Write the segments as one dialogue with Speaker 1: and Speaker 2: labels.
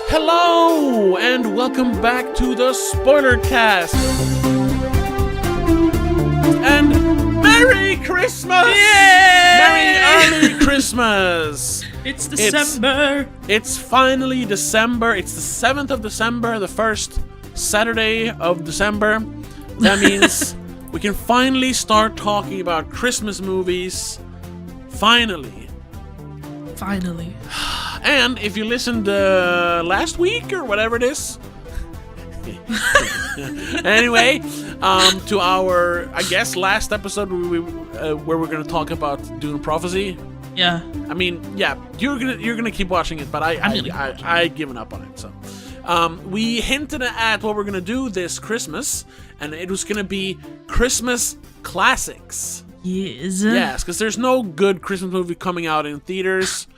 Speaker 1: Hello, and welcome back to the Spoiler Cast. And Merry Christmas!
Speaker 2: Yay!
Speaker 1: Merry early Christmas!
Speaker 2: It's December.
Speaker 1: It's finally December. It's the 7th of December, the first Saturday of December. That means we can finally start talking about Christmas movies. Finally. And if you listened last week or whatever it is, anyway, to our, I guess, last episode where we're gonna talk about Dune Prophecy.
Speaker 2: Yeah.
Speaker 1: I mean, yeah, you're gonna keep watching it, but I given up on it. So, we hinted at what we're gonna do this Christmas, and it was gonna be Christmas classics. Yes, because there's no good Christmas movie coming out in theaters.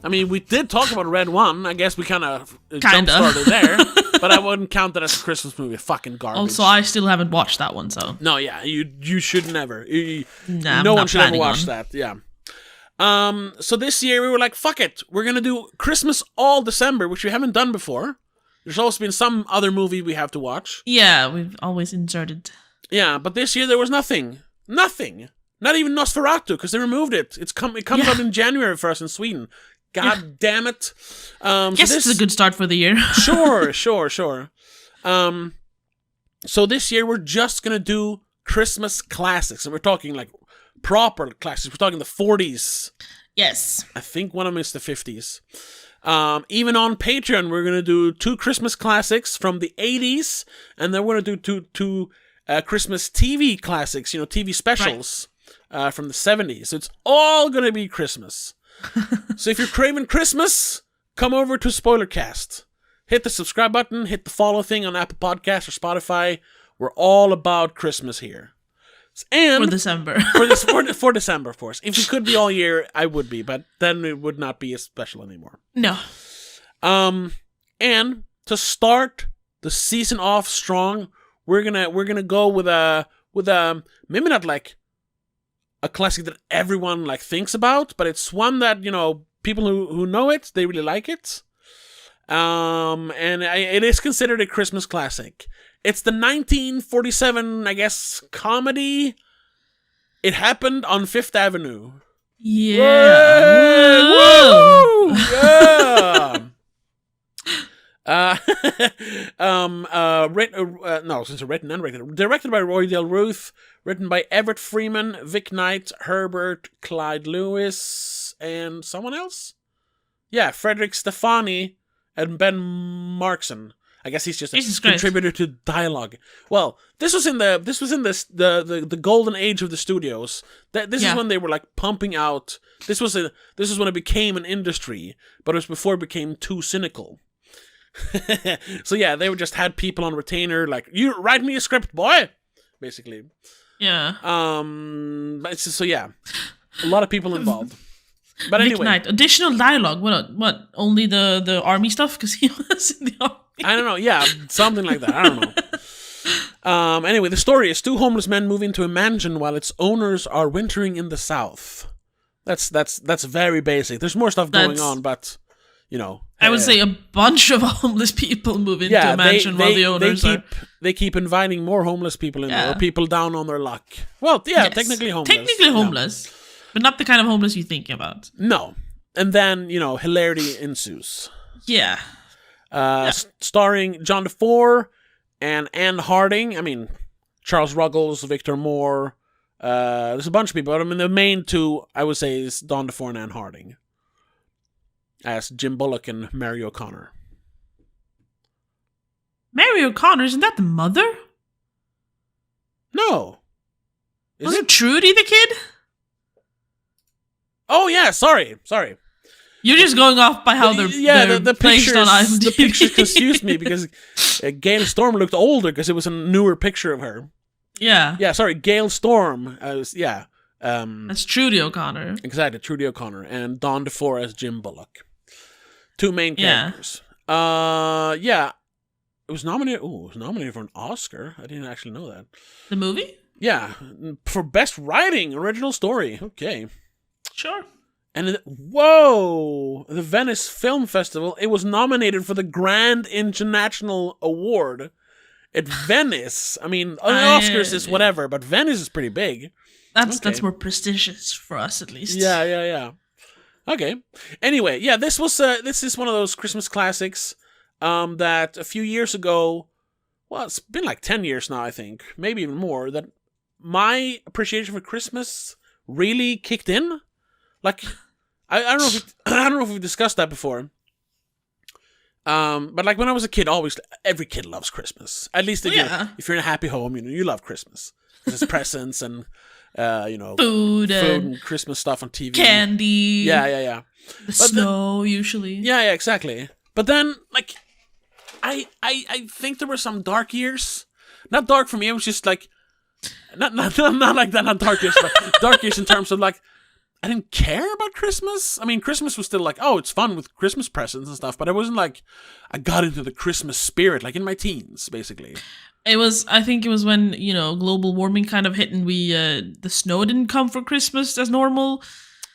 Speaker 1: I mean, we did talk about Red One. I guess we kind of jump-started there. But I wouldn't count that as a Christmas movie. Fucking garbage.
Speaker 2: Also, I still haven't watched that one, so...
Speaker 1: No, yeah, you should never.
Speaker 2: No
Speaker 1: one should ever watch that, yeah. So this year we were like, fuck it. We're going to do Christmas all December, which we haven't done before. There's also been some other movie we have to watch.
Speaker 2: Yeah, we've always inserted.
Speaker 1: Yeah, but this year there was nothing. Nothing. Not even Nosferatu, because they removed it. It comes out in January for us in Sweden. God damn it.
Speaker 2: Guess it's a good start for the year.
Speaker 1: Sure. So this year we're just going to do Christmas classics. And we're talking like proper classics. We're talking the 40s.
Speaker 2: Yes.
Speaker 1: I think one of them is the 50s. Even on Patreon, we're going to do 2 Christmas classics from the 80s. And then we're going to do two Christmas TV classics, TV specials from the 70s. So it's all going to be Christmas. So if you're craving Christmas, come over to Spoilercast. Hit the subscribe button, hit the follow thing on Apple Podcasts or Spotify. We're all about Christmas here. And
Speaker 2: for December.
Speaker 1: for December, of course. If it could be all year, I would be, but then it would not be as special anymore.
Speaker 2: No.
Speaker 1: And to start the season off strong, we're gonna go with a maybe not like a classic that everyone like thinks about, but it's one that people who know it, they really like it. And it is considered a Christmas classic. It's the 1947, I guess, comedy. It Happened on Fifth Avenue.
Speaker 2: Yeah.
Speaker 1: Woo! Yeah. Written and directed. Directed by Roy Del Ruth. Written by Everett Freeman, Vic Knight, Herbert, Clyde Lewis, and someone else? Yeah, Frederick Stefani and Ben Markson. I guess he's just a contributor to dialogue. Well, this was in the golden age of the studios. This is when they were like pumping out. This is when it became an industry, but it was before it became too cynical. So yeah, they would just had people on retainer like, you write me a script, boy, basically.
Speaker 2: Yeah.
Speaker 1: So yeah, a lot of people involved. But anyway,
Speaker 2: Knight. Additional dialogue. What? Only the army stuff because he was in the army.
Speaker 1: I don't know. Yeah, something like that. I don't know. Anyway, the story is 2 homeless men move into a mansion while its owners are wintering in the south. That's very basic. There's more stuff going on, but
Speaker 2: I would say a bunch of homeless people move into a mansion while the owners
Speaker 1: they keep inviting more homeless people in there, or people down on their luck. Well, yeah, yes. Technically homeless.
Speaker 2: But not the kind of homeless you think about.
Speaker 1: No. And then, hilarity ensues.
Speaker 2: Yeah.
Speaker 1: Starring John DeFore and Anne Harding. I mean, Charles Ruggles, Victor Moore. There's a bunch of people. But I mean, the main 2, I would say, is Don DeFore and Anne Harding. As Jim Bullock and Mary O'Connor.
Speaker 2: Mary O'Connor, isn't that the mother?
Speaker 1: No.
Speaker 2: Wasn't Trudy the kid?
Speaker 1: Oh yeah, sorry.
Speaker 2: You're just going off by how they're
Speaker 1: the
Speaker 2: placed on IMDb.
Speaker 1: The pictures confused me because Gail Storm looked older because it was a newer picture of her.
Speaker 2: Yeah,
Speaker 1: sorry, Gail Storm.
Speaker 2: That's Trudy O'Connor.
Speaker 1: Exactly, Trudy O'Connor and Don DeFore as Jim Bullock. 2 main characters. It was nominated. Oh, it was nominated for an Oscar. I didn't actually know that.
Speaker 2: The movie?
Speaker 1: Yeah, for best writing, original story. Okay.
Speaker 2: Sure.
Speaker 1: And whoa, the Venice Film Festival, it was nominated for the Grand International Award at Venice. I mean, the Oscars is whatever, but Venice is pretty big.
Speaker 2: That's more prestigious for us, at least.
Speaker 1: Yeah. Okay. Anyway, yeah, this is one of those Christmas classics that a few years ago, well, it's been like 10 years now, I think, maybe even more, that my appreciation for Christmas really kicked in. Like, I don't know if we've discussed that before. But like when I was a kid, every kid loves Christmas. At least if you're in a happy home, you love Christmas. Because it's presents and
Speaker 2: food
Speaker 1: and Christmas stuff on TV,
Speaker 2: candy.
Speaker 1: Yeah.
Speaker 2: Snow usually.
Speaker 1: Yeah, exactly. But then like, I think there were some dark years. Not dark for me. It was just like not like that. Not dark years, but dark years in terms of like, I didn't care about Christmas. I mean, Christmas was still like, oh, it's fun with Christmas presents and stuff, but it wasn't like I got into the Christmas spirit, like in my teens, basically.
Speaker 2: I think it was when, global warming kind of hit and the snow didn't come for Christmas as normal.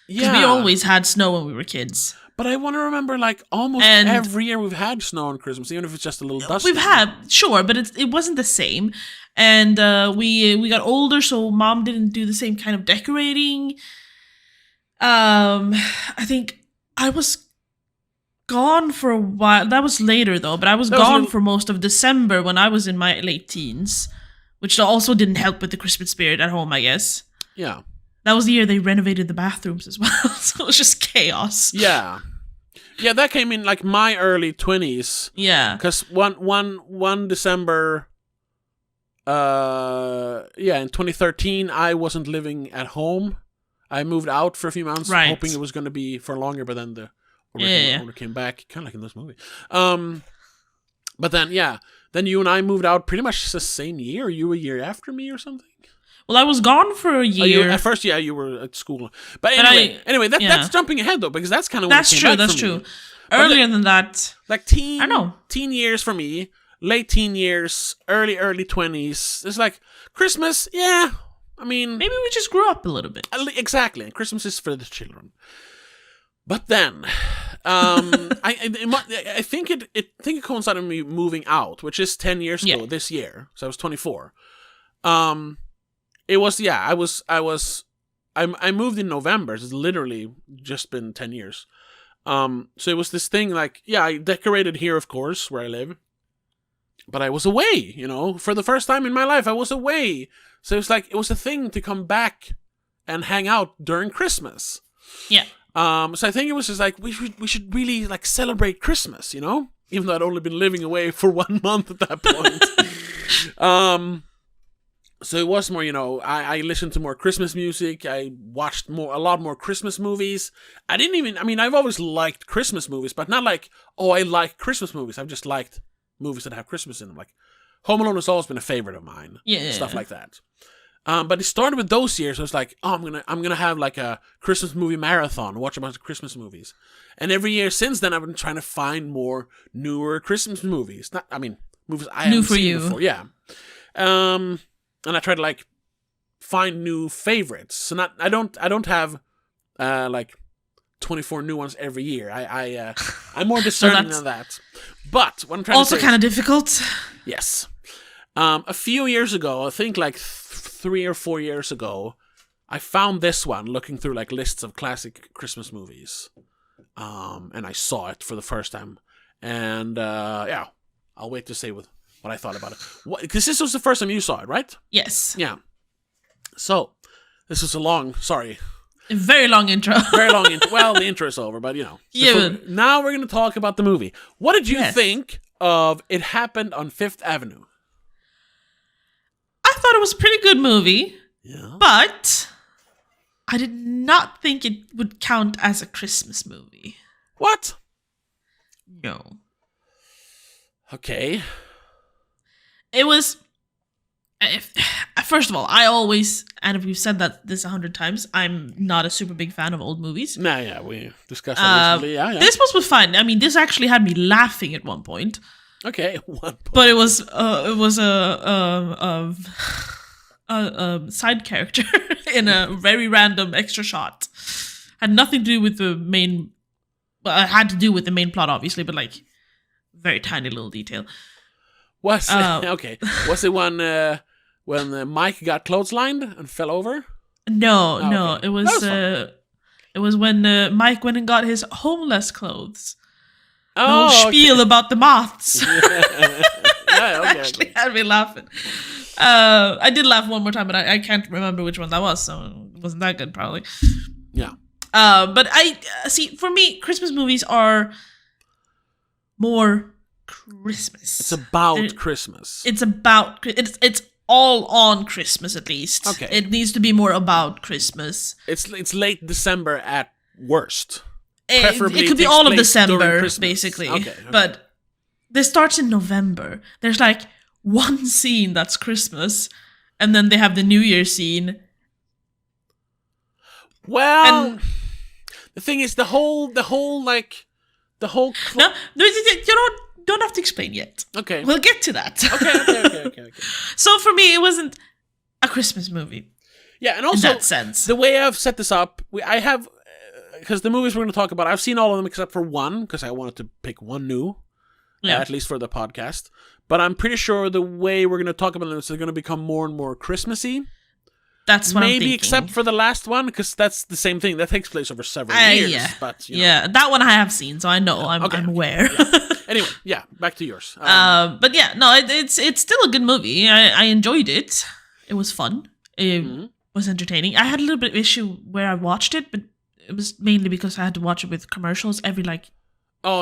Speaker 2: Yeah. We always had snow when we were kids.
Speaker 1: But I want to remember, like, almost every year we've had snow on Christmas, even if it's just a little dusty.
Speaker 2: We've had, sure, but it wasn't the same. And we got older, so Mom didn't do the same kind of decorating. I think I was gone for a while. That was later though, but I was gone for most of December when I was in my late teens, which also didn't help with the Christmas spirit at home, I guess.
Speaker 1: Yeah.
Speaker 2: That was the year they renovated the bathrooms as well, so it was just chaos.
Speaker 1: Yeah. Yeah, that came in like my early 20s.
Speaker 2: Yeah.
Speaker 1: Because one December, in 2013, I wasn't living at home. I moved out for a few months, hoping it was going to be for longer, but then the owner came back, kind of like in this movie. But then you and I moved out pretty much the same year. You a year after me or something?
Speaker 2: Well, I was gone for a year.
Speaker 1: At first, you were at school. But anyway, that's jumping ahead though, because that's kind of
Speaker 2: that's true. That's true. Earlier than that,
Speaker 1: like teen years for me, late teen years, early 20s. It's like Christmas, yeah. I mean,
Speaker 2: maybe we just grew up a little bit.
Speaker 1: Exactly. Christmas is for the children. But then, I think it coincided with me moving out, which is 10 years ago this year. So I was 24. It was I moved in November. It's literally just been 10 years. So it was this thing like, I decorated here, of course, where I live. But I was away, for the first time in my life, I was away. So it was a thing to come back and hang out during Christmas.
Speaker 2: Yeah.
Speaker 1: So I think it was just like, we should really like celebrate Christmas, even though I'd only been living away for 1 month at that point. So it was more, I listened to more Christmas music. I watched a lot more Christmas movies. I've always liked Christmas movies, but not like, I like Christmas movies. I've just liked movies that have Christmas in them. Like Home Alone has always been a favorite of mine.
Speaker 2: Yeah.
Speaker 1: Stuff like that. But it started with those years. I was like, I'm gonna have like a Christmas movie marathon, watch a bunch of Christmas movies. And every year since then, I've been trying to find more newer Christmas movies. Movies I haven't seen before. Yeah. And I try to like find new favorites. So I don't have like 24 new ones every year. I'm more discerning than that. But what I'm trying to say,
Speaker 2: also kind of difficult.
Speaker 1: Yes. A few years ago, I think like 3 or 4 years ago, I found this one looking through like lists of classic Christmas movies. And I saw it for the first time. And I'll wait to say what I thought about it. Because this was the first time you saw it, right?
Speaker 2: Yes.
Speaker 1: Yeah. So, this was a
Speaker 2: very long intro.
Speaker 1: Very long intro. Well, the intro is over, but now we're going to talk about the movie. What did you think of It Happened on Fifth Avenue?
Speaker 2: I thought it was a pretty good movie.
Speaker 1: Yeah.
Speaker 2: But I did not think it would count as a Christmas movie.
Speaker 1: What?
Speaker 2: No.
Speaker 1: Okay.
Speaker 2: It was... First of all, I always, and we've said that this 100 times, I'm not a super big fan of old movies.
Speaker 1: Nah, yeah, we discussed that recently. Yeah.
Speaker 2: This was fine. I mean, this actually had me laughing at one point.
Speaker 1: Okay, one point.
Speaker 2: But it was a side character in a very random extra shot had nothing to do with the main. Well, it had to do with the main plot, obviously, but like very tiny little detail.
Speaker 1: Was Was it when Mike got clotheslined and fell over?
Speaker 2: No,
Speaker 1: okay.
Speaker 2: It was when Mike went and got his homeless clothes.
Speaker 1: Oh,
Speaker 2: the whole spiel about the moths.
Speaker 1: Okay.
Speaker 2: Actually had me laughing. I did laugh one more time, but I can't remember which one that was, so it wasn't that good, probably.
Speaker 1: Yeah.
Speaker 2: But I see. For me, Christmas movies are more Christmas.
Speaker 1: It's about Christmas.
Speaker 2: It's all on Christmas at least.
Speaker 1: Okay.
Speaker 2: It needs to be more about Christmas.
Speaker 1: It's late December at worst.
Speaker 2: It could be all of December, basically. Okay. But this starts in November. There's like one scene that's Christmas, and then they have the New Year scene.
Speaker 1: Well, the thing is, the whole.
Speaker 2: No, you don't have to explain yet.
Speaker 1: Okay.
Speaker 2: We'll get to that.
Speaker 1: Okay.
Speaker 2: So for me, it wasn't a Christmas movie.
Speaker 1: Yeah, and also
Speaker 2: in that sense,
Speaker 1: the way I've set this up, I have, because the movies we're going to talk about, I've seen all of them except for one, because I wanted to pick one new, at least for the podcast. But I'm pretty sure the way we're going to talk about them is they're going to become more and more Christmassy.
Speaker 2: That's what I'm thinking.
Speaker 1: Maybe except for the last one, because that's the same thing. That takes place over several years.
Speaker 2: Yeah.
Speaker 1: But,
Speaker 2: that one I have seen, so I know. I'm aware.
Speaker 1: Yeah. Anyway, back to yours.
Speaker 2: But yeah, no, it's still a good movie. I enjoyed it. It was fun. It was entertaining. I had a little bit of issue where I watched it, but it was mainly because I had to watch it with commercials every do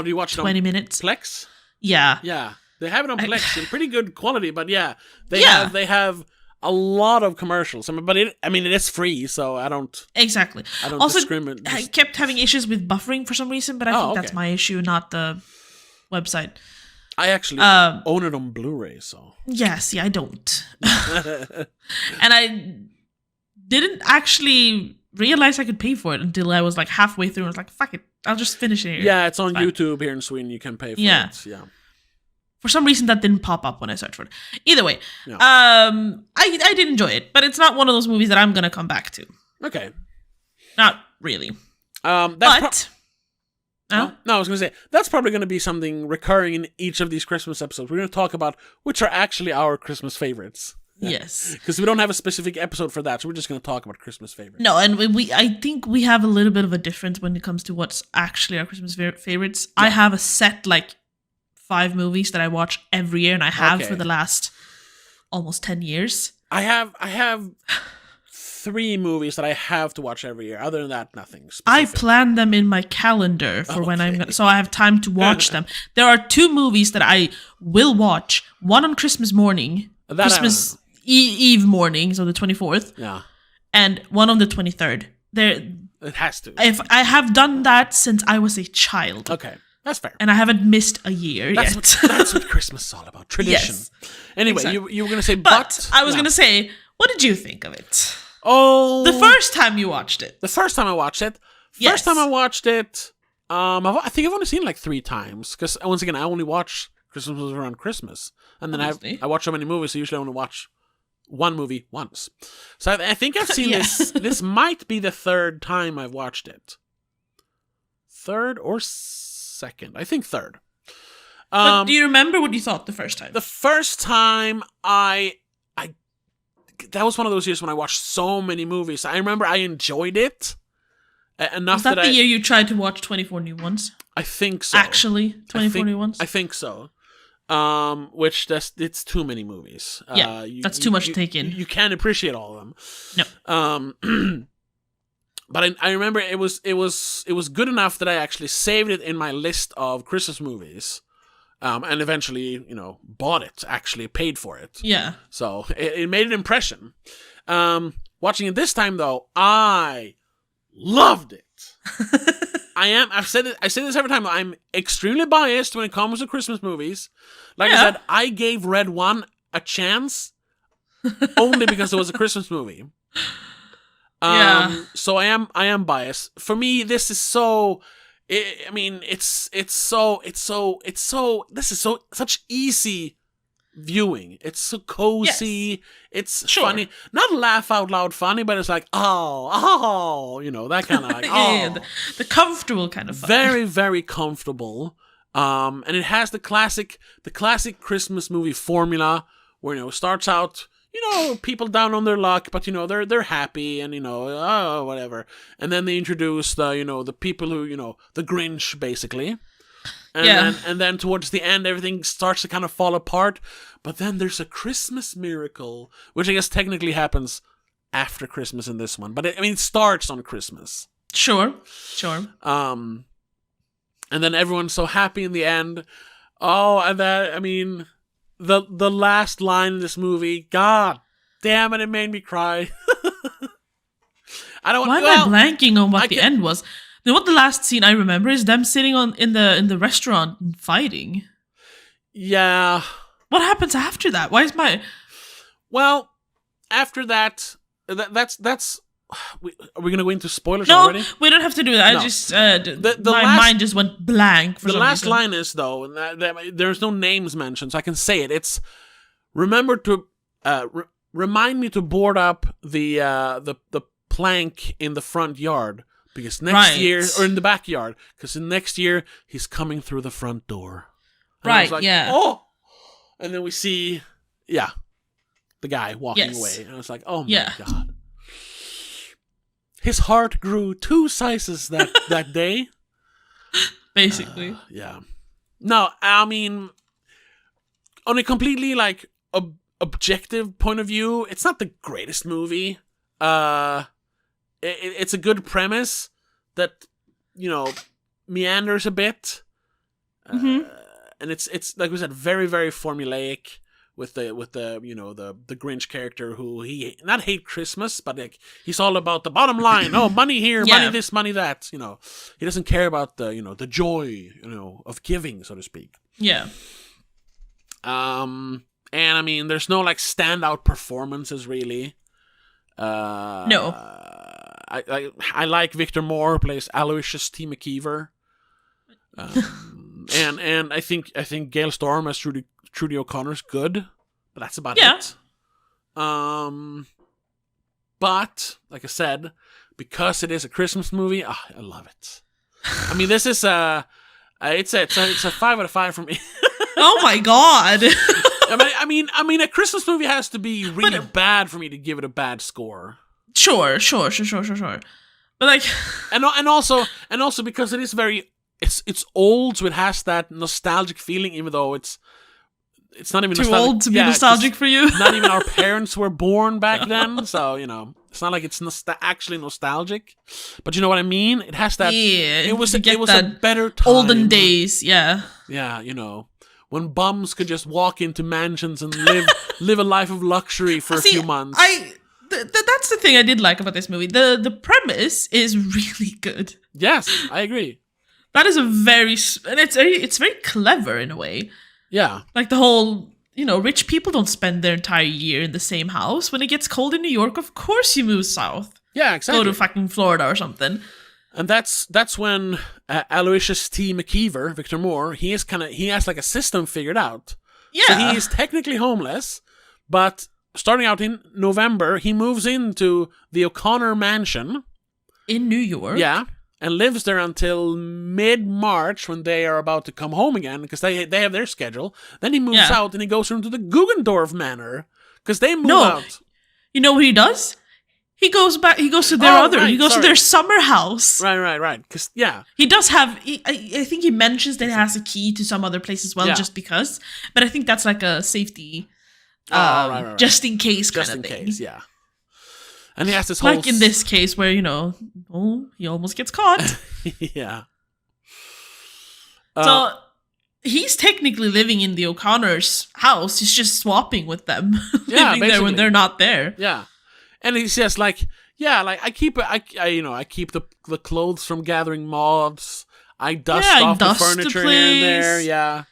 Speaker 1: you watch
Speaker 2: 20 minutes?
Speaker 1: Plex?
Speaker 2: Yeah.
Speaker 1: Yeah. They have it on Plex in pretty good quality, but they have a lot of commercials. But it is free, so I don't
Speaker 2: Also,
Speaker 1: discriminate.
Speaker 2: I kept having issues with buffering for some reason, but I think that's my issue, not the website.
Speaker 1: I actually own it on Blu-ray, so.
Speaker 2: Yeah, see, I don't. And I didn't actually realize I could pay for it until I was like halfway through. I was like, fuck it, I'll just finish it here.
Speaker 1: Yeah, it's on YouTube here in Sweden. You can pay for it. Yeah.
Speaker 2: For some reason, that didn't pop up when I searched for it. Either way, I did enjoy it, but it's not one of those movies that I'm going to come back to.
Speaker 1: Okay.
Speaker 2: Not really.
Speaker 1: I was going to say, that's probably going to be something recurring in each of these Christmas episodes. We're going to talk about which are actually our Christmas favorites.
Speaker 2: Yes.
Speaker 1: Because we don't have a specific episode for that, so we're just going to talk about Christmas favorites.
Speaker 2: No, and I think we have a little bit of a difference when it comes to what's actually our Christmas favorites. Yeah. I have a set, 5 movies that I watch every year, and I have for the last almost 10 years.
Speaker 1: I have 3 movies that I have to watch every year. Other than that, nothing specific.
Speaker 2: I plan them in my calendar for when I'm gonna, so I have time to watch them. There are 2 movies that I will watch. One on Christmas morning, Christmas Eve morning, so the 24th.
Speaker 1: Yeah.
Speaker 2: And one on the 23rd. It
Speaker 1: has to.
Speaker 2: If I have done that since I was a child.
Speaker 1: Okay. That's fair.
Speaker 2: And I haven't missed a year yet.
Speaker 1: That's what Christmas is all about. Tradition. Yes, anyway, exactly. you were going to say but.
Speaker 2: I was going to say, what did you think of it?
Speaker 1: Oh.
Speaker 2: The first time you watched it.
Speaker 1: I think I've only seen it 3 times. Because once again, I only watch Christmas movies around Christmas. And then I watch so many movies, so usually I only watch one movie once. So I think I've seen this. This might be the 3rd time I've watched it. 3rd or 2nd? I think 3rd.
Speaker 2: But do you remember what you thought the first time?
Speaker 1: The first time that was one of those years when I watched so many movies. I remember I enjoyed it enough. Was
Speaker 2: that the year you tried to watch 24 New Ones?
Speaker 1: I think so.
Speaker 2: Actually, 24 New Ones?
Speaker 1: I think so. Which it's too many movies.
Speaker 2: Yeah, that's too much to take in.
Speaker 1: You can't appreciate all of them.
Speaker 2: No.
Speaker 1: But I remember it was good enough that I actually saved it in my list of Christmas movies, and eventually bought it, actually paid for it.
Speaker 2: Yeah.
Speaker 1: So it made an impression. Watching it this time though, I loved it. I say this every time. I'm extremely biased when it comes to Christmas movies. I said, I gave Red 1 a chance only because it was a Christmas movie. So I am biased. For me, this is so. This is such easy viewing. It's so cozy.
Speaker 2: Yes.
Speaker 1: It's
Speaker 2: Sure.
Speaker 1: funny. Not laugh out loud funny, but it's like, oh, that kind of like,
Speaker 2: Yeah, the comfortable kind of fun.
Speaker 1: Very, very comfortable. And it has the classic Christmas movie formula where, it starts out, people down on their luck, but they're happy and whatever. And then they introduce the people who, the Grinch basically. And then towards the end everything starts to kind of fall apart, but then there's a Christmas miracle, which I guess technically happens after Christmas in this one. But it starts on Christmas.
Speaker 2: Sure.
Speaker 1: And then everyone's so happy in the end. Oh, and that, the last line in this movie, God damn it made me cry.
Speaker 2: Why am I blanking on what the end was? What the last scene I remember is them sitting in the restaurant and fighting.
Speaker 1: Yeah.
Speaker 2: What happens after that? Why is my...
Speaker 1: Well, after that's... Are we going to go into spoilers already?
Speaker 2: No, we don't have to do that.
Speaker 1: No.
Speaker 2: I just... my mind just went blank for some reason.
Speaker 1: The last line is, though, there's no names mentioned, so I can say it. It's, remember to... remind me to board up the plank in the front yard. Because next year, or in the backyard, because next year, he's coming through the front door. And I was like, oh! And then we see, the guy walking away. And I was like, oh my God. His heart grew 2 sizes that day.
Speaker 2: Basically.
Speaker 1: No, on a completely, objective point of view, it's not the greatest movie. It's a good premise that, meanders a bit. And it's like we said, very, very formulaic with the the Grinch character who he not hate Christmas, but he's all about the bottom line. Oh, money here, money this, money that. He doesn't care about the joy, of giving, so to speak.
Speaker 2: Yeah.
Speaker 1: And there's no standout performances really.
Speaker 2: No.
Speaker 1: I like Victor Moore, who plays Aloysius T. McKeever, and I think Gail Storm as Trudy O'Connor's good, but that's about it. But like I said, because it is a Christmas movie, I love it. This is it's a 5 out of 5 for me.
Speaker 2: Oh my God.
Speaker 1: A Christmas movie has to be really bad for me to give it a bad score.
Speaker 2: Sure. But
Speaker 1: and also because it is it's old, so it has that nostalgic feeling, even though it's not even
Speaker 2: too old to be nostalgic for you.
Speaker 1: Not even our parents were born back then, so it's not like it's actually nostalgic. But you know what I mean? It has that.
Speaker 2: Yeah,
Speaker 1: it was a better time.
Speaker 2: Olden days, yeah.
Speaker 1: Yeah, when bums could just walk into mansions and live a life of luxury for a few months.
Speaker 2: That's the thing I did like about this movie. The premise is really good.
Speaker 1: Yes, I agree.
Speaker 2: That is it's very clever in a way.
Speaker 1: Yeah.
Speaker 2: Like the whole, rich people don't spend their entire year in the same house. When it gets cold in New York, of course you move south.
Speaker 1: Yeah, exactly.
Speaker 2: Go to fucking Florida or something.
Speaker 1: And that's when Aloysius T. McKeever, Victor Moore, he has like a system figured out.
Speaker 2: Yeah.
Speaker 1: So he is technically homeless, but starting out in November, he moves into the O'Connor mansion.
Speaker 2: In New York?
Speaker 1: Yeah. And lives there until mid-March when they are about to come home again, because they have their schedule. Then he moves out and he goes into the Guggendorf Manor, because they move out.
Speaker 2: You know what he does? He goes back. He goes to their to their summer house.
Speaker 1: Right. Because
Speaker 2: he does have. I think he mentions that he has a key to some other place as well, just because. But I think that's like a safety,
Speaker 1: right.
Speaker 2: just in case kind of thing.
Speaker 1: Just in case, yeah. And he has this whole...
Speaker 2: Like in this case where, he almost gets caught.
Speaker 1: Yeah.
Speaker 2: So, he's technically living in the O'Connor's house. He's just swapping with them. Living there when they're not there.
Speaker 1: Yeah. And he says, I keep the clothes from gathering moths. I dust off the furniture here and there. Yeah.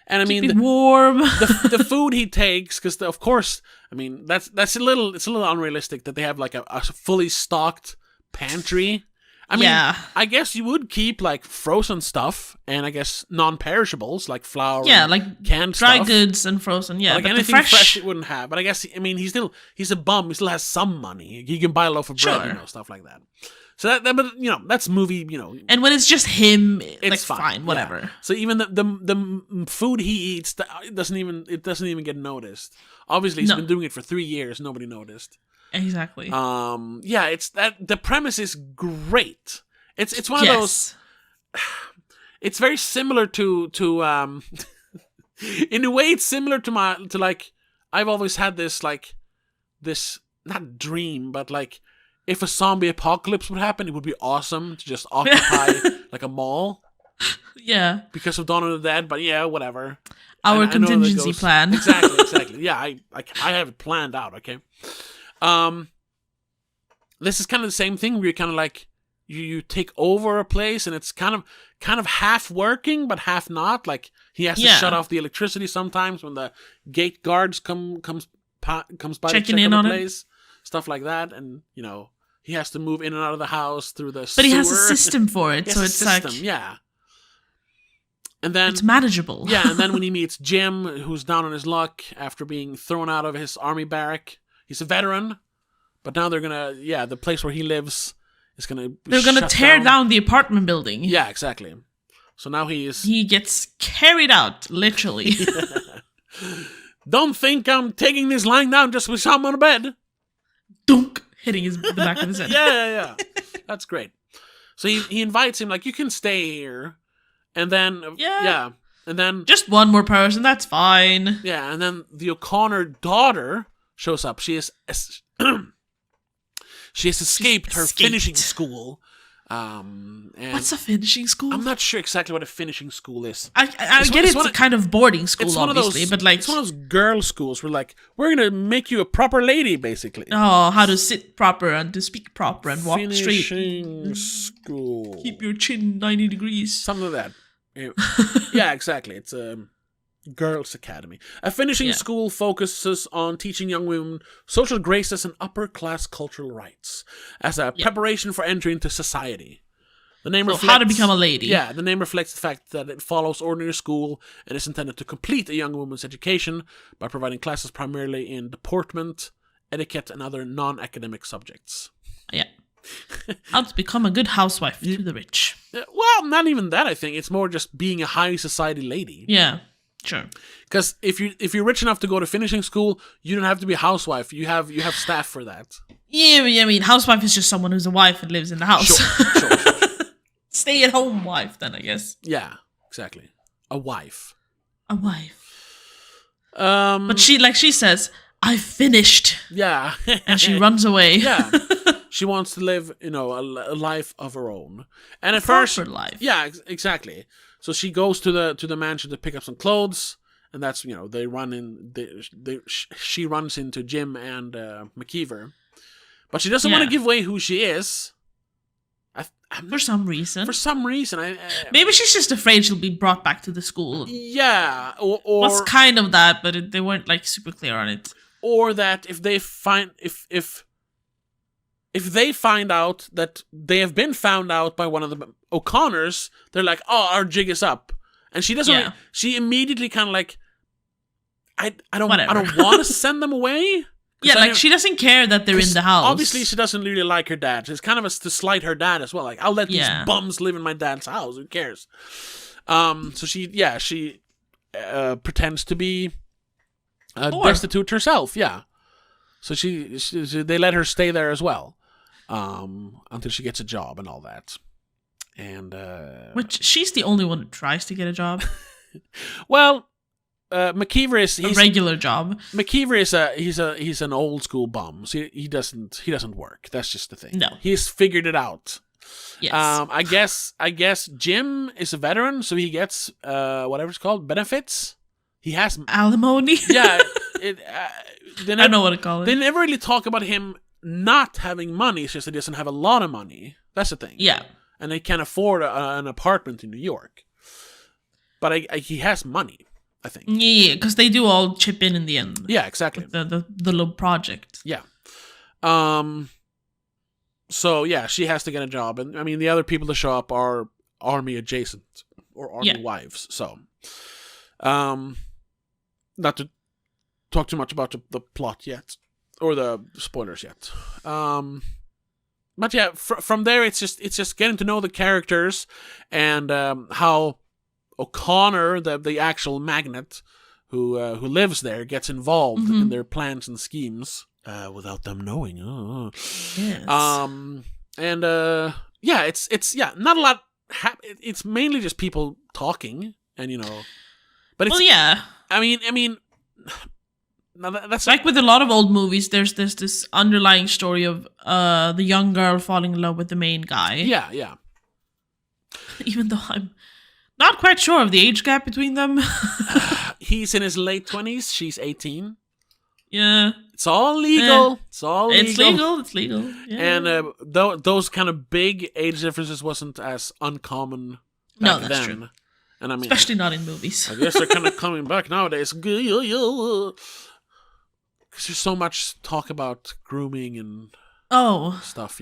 Speaker 1: And
Speaker 2: keep it warm.
Speaker 1: the food he takes, because of course, it's a little unrealistic that they have like a fully stocked pantry. I mean, I guess you would keep like frozen stuff and I guess non-perishables like flour,
Speaker 2: like
Speaker 1: canned
Speaker 2: dry
Speaker 1: stuff.
Speaker 2: goods and frozen. Yeah,
Speaker 1: like
Speaker 2: but
Speaker 1: anything
Speaker 2: the
Speaker 1: fresh it wouldn't have. But I guess he's a bum. He still has some money. He can buy a loaf of bread, stuff like that. So that but that's movie.
Speaker 2: And when it's just him,
Speaker 1: it's
Speaker 2: like fine, whatever.
Speaker 1: Yeah. So even the food he eats, it doesn't even get noticed. Obviously, he's been doing it for 3 years. Nobody noticed.
Speaker 2: Exactly.
Speaker 1: It's that the premise is great. It's one of those. It's very similar to in a way it's similar to like I've always had this like this not dream but like if a zombie apocalypse would happen it would be awesome to just occupy like a mall.
Speaker 2: Yeah. Because
Speaker 1: of Dawn of the Dead, but yeah, whatever.
Speaker 2: Our contingency plan.
Speaker 1: Exactly. Yeah, I have it planned out, okay? This is kind of the same thing where you're kind of like you take over a place and it's kind of half working but half not. Like he has to shut off the electricity sometimes when the gate guards comes by
Speaker 2: checking
Speaker 1: to check
Speaker 2: in
Speaker 1: on
Speaker 2: on
Speaker 1: the place, stuff like that, and he has to move in and out of the house through the
Speaker 2: sewer. But he has a system for it, so it's like
Speaker 1: and then
Speaker 2: it's manageable.
Speaker 1: And then when he meets Jim, who's down on his luck after being thrown out of his army barrack, he's a veteran, but now they're gonna the place where he lives is they're gonna
Speaker 2: tear down the apartment building.
Speaker 1: Yeah, exactly. So now he
Speaker 2: gets carried out, literally.
Speaker 1: Don't think I'm taking this lying down just with him on a bed.
Speaker 2: Dunk, hitting the back of his head.
Speaker 1: Yeah. That's great. So he invites him like, you can stay here, and then and then
Speaker 2: just one more person, that's fine.
Speaker 1: Yeah, and then the O'Connor daughter shows up. She has escaped her finishing school. And
Speaker 2: what's a finishing school?
Speaker 1: I'm not sure exactly what a finishing school is.
Speaker 2: I get it's a kind of boarding school, obviously, but like
Speaker 1: it's one of those girl schools where like we're gonna make you a proper lady, basically.
Speaker 2: Oh, how to sit proper and to speak proper and walk straight.
Speaker 1: Finishing school.
Speaker 2: Keep your chin 90 degrees.
Speaker 1: Something like that. Yeah, exactly. It's a girls' academy. A finishing school focuses on teaching young women social graces and upper-class cultural rights as a preparation for entry into society. The name reflects
Speaker 2: how to become a lady.
Speaker 1: Yeah, the name reflects the fact that it follows ordinary school and is intended to complete a young woman's education by providing classes primarily in deportment, etiquette, and other non-academic subjects.
Speaker 2: Yeah. How to become a good housewife to the rich.
Speaker 1: Well, not even that, I think. It's more just being a high society lady.
Speaker 2: Yeah. Sure.
Speaker 1: Because if you're rich enough to go to finishing school, you don't have to be a housewife. You have staff for that.
Speaker 2: Yeah, I mean, housewife is just someone who's a wife and lives in the house.
Speaker 1: Sure.
Speaker 2: Stay-at-home wife, then, I guess.
Speaker 1: Yeah, exactly. A wife.
Speaker 2: But she says, "I finished."
Speaker 1: Yeah.
Speaker 2: And she runs away.
Speaker 1: Yeah. She wants to live, a life of her own. And at
Speaker 2: proper
Speaker 1: first,
Speaker 2: life.
Speaker 1: Yeah, exactly. So she goes to the mansion to pick up some clothes, and that's they run in. She runs into Jim and McKeever, but she doesn't want to give away who she is.
Speaker 2: For some reason,
Speaker 1: maybe
Speaker 2: she's just afraid she'll be brought back to the school.
Speaker 1: Yeah, or
Speaker 2: was kind of that, but they weren't like super clear on it.
Speaker 1: Or that if they find if they find out that they have been found out by one of the O'Connors, they're like, "Oh, our jig is up," and she doesn't. Yeah. She immediately kind of like, I don't want to send them away.
Speaker 2: Yeah, like she doesn't care that they're in the house.
Speaker 1: Obviously, she doesn't really like her dad. It's kind of to slight her dad as well. Like, I'll let these bums live in my dad's house. Who cares? So she pretends to be destitute herself. Yeah. So they let her stay there as well, until she gets a job and all that. And
Speaker 2: which she's the only one who tries to get a job.
Speaker 1: Well. McKeever is
Speaker 2: a regular job.
Speaker 1: McKeever is he's an old school bum. So he doesn't work. That's just the thing.
Speaker 2: No,
Speaker 1: he's figured it out.
Speaker 2: Yes.
Speaker 1: I guess Jim is a veteran, so he gets whatever it's called, benefits. He has
Speaker 2: alimony.
Speaker 1: Yeah, I don't
Speaker 2: know what to call it.
Speaker 1: They never really talk about him not having money. It's just that he doesn't have a lot of money. That's the thing.
Speaker 2: Yeah,
Speaker 1: and they can't afford an apartment in New York. But he has money. I think.
Speaker 2: Yeah, because they do all chip in the end.
Speaker 1: Yeah, exactly.
Speaker 2: The little project.
Speaker 1: Yeah. So yeah, she has to get a job, and I mean the other people to show up are army adjacent or army wives. So, not to talk too much about the plot yet or the spoilers yet. But yeah, from there it's just getting to know the characters and how O'Connor, the actual magnate who lives there, gets involved in their plans and schemes without them knowing.
Speaker 2: Yes.
Speaker 1: And yeah, it's not a lot. It's mainly just people talking, and but it's
Speaker 2: yeah.
Speaker 1: I mean, that's
Speaker 2: like with a lot of old movies. There's this underlying story of the young girl falling in love with the main guy.
Speaker 1: Yeah.
Speaker 2: Even though I'm not quite sure of the age gap between them.
Speaker 1: He's in his late 20s. She's 18.
Speaker 2: Yeah.
Speaker 1: It's all legal. It's all legal.
Speaker 2: It's legal. Yeah.
Speaker 1: And those kind of big age differences wasn't as uncommon back
Speaker 2: that's
Speaker 1: then.
Speaker 2: true.
Speaker 1: And I mean,
Speaker 2: especially not in movies.
Speaker 1: I guess they're kind of coming back nowadays. Because there's so much talk about grooming and stuff,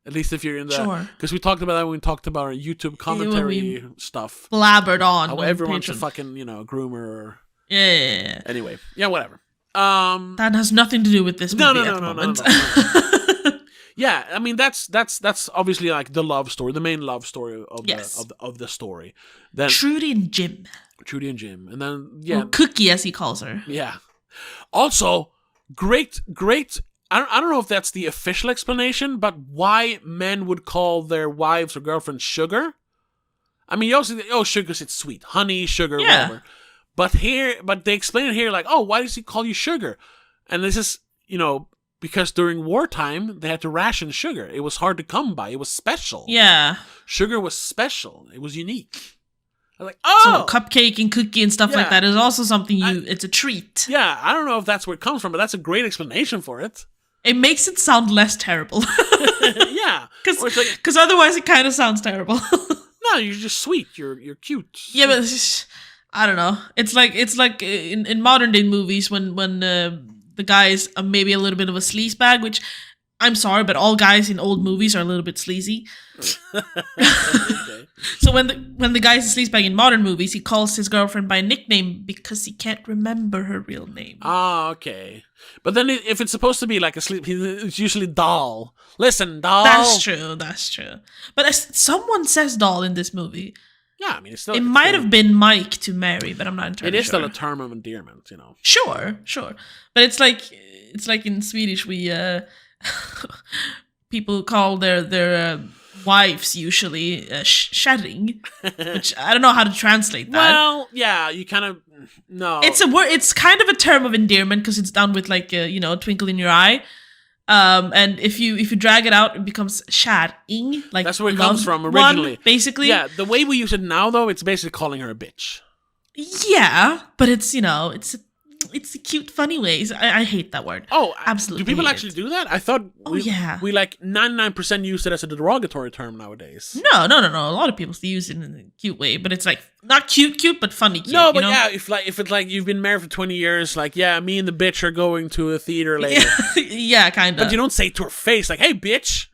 Speaker 1: At least if you're in the...
Speaker 2: Sure.
Speaker 1: Because we talked about that when we talked about our YouTube commentary stuff.
Speaker 2: Blabbered on.
Speaker 1: How everyone's a fucking, groomer. Or...
Speaker 2: Yeah.
Speaker 1: Anyway. Yeah, whatever.
Speaker 2: That has nothing to do with this movie at the moment.
Speaker 1: No. Yeah, I mean that's obviously like the love story, the main love story of the story. Then
Speaker 2: Trudy and Jim,
Speaker 1: and then
Speaker 2: or Cookie as he calls her.
Speaker 1: Yeah. Also, great. I don't know if that's the official explanation, but why men would call their wives or girlfriends sugar. I mean, you also think, sugar because it's sweet, honey, sugar, whatever. But they explain it here like, why does he call you sugar? And this is because during wartime, they had to ration sugar. It was hard to come by. It was special.
Speaker 2: Yeah.
Speaker 1: Sugar was special. It was unique. I was like,
Speaker 2: so cupcake and cookie and stuff like that is also something it's a treat.
Speaker 1: Yeah, I don't know if that's where it comes from, but that's a great explanation for it.
Speaker 2: It makes it sound less terrible.
Speaker 1: Yeah.
Speaker 2: Because otherwise it kind of sounds terrible.
Speaker 1: No, you're just sweet. You're cute.
Speaker 2: Yeah, but it's just, I don't know. It's like in modern day movies when the guy is maybe a little bit of a sleazebag, which I'm sorry, but all guys in old movies are a little bit sleazy.
Speaker 1: Okay.
Speaker 2: So when the guy's a sleazebag in modern movies, he calls his girlfriend by a nickname because he can't remember her real name.
Speaker 1: Okay. But then if it's supposed to be like a sleep, it's usually doll. Listen, doll.
Speaker 2: That's true. But someone says doll in this movie.
Speaker 1: Yeah, I mean,
Speaker 2: it might have been Mike to Mary, but I'm not entirely sure.
Speaker 1: It is still a term of endearment,
Speaker 2: Sure. But it's like in Swedish, we people call their wives usually kärring, which I don't know how to translate that.
Speaker 1: Well, yeah, you kind of no.
Speaker 2: It's a word. It's kind of a term of endearment because it's done with like a twinkle in your eye. And if you drag it out, it becomes kärring. Like
Speaker 1: that's where it comes from originally.
Speaker 2: Basically.
Speaker 1: Yeah, the way we use it now, though, it's basically calling her a bitch.
Speaker 2: Yeah, but it's it's a cute, funny ways. I hate that word.
Speaker 1: Oh,
Speaker 2: absolutely.
Speaker 1: Do people actually do that? I thought we like 99% use it as a derogatory term nowadays.
Speaker 2: No. A lot of people still use it in a cute way, but it's like not cute, but funny cute.
Speaker 1: No, but yeah, if it's like you've been married for 20 years, like me and the bitch are going to a theater later.
Speaker 2: Yeah, kind of.
Speaker 1: But you don't say it to her face like, "Hey, bitch."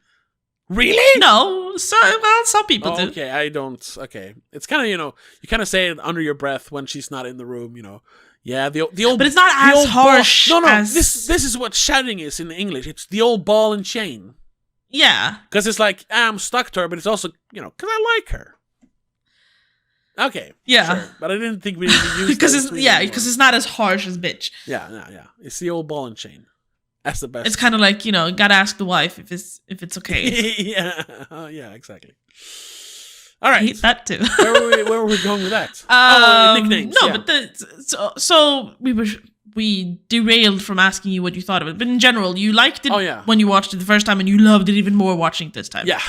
Speaker 1: Really?
Speaker 2: No. Some people do.
Speaker 1: Okay, I don't. Okay, it's kind of you kind of say it under your breath when she's not in the room. Yeah, the old.
Speaker 2: But it's not as harsh.
Speaker 1: No.
Speaker 2: As...
Speaker 1: This is what shouting is in English. It's the old ball and chain.
Speaker 2: Yeah.
Speaker 1: Because it's like I'm stuck to her, but it's also because I like her. Okay.
Speaker 2: Yeah.
Speaker 1: Sure. But I didn't think we needed to use
Speaker 2: because it's not as harsh as bitch.
Speaker 1: Yeah. It's the old ball and chain. That's the best.
Speaker 2: It's kind of like gotta ask the wife if it's okay.
Speaker 1: Yeah, exactly. All right,
Speaker 2: I hate that too.
Speaker 1: where were we going with that? Nicknames.
Speaker 2: No,
Speaker 1: yeah.
Speaker 2: but so we derailed from asking you what you thought of it. But in general, you liked it when you watched it the first time, and you loved it even more watching it this time.
Speaker 1: Yeah.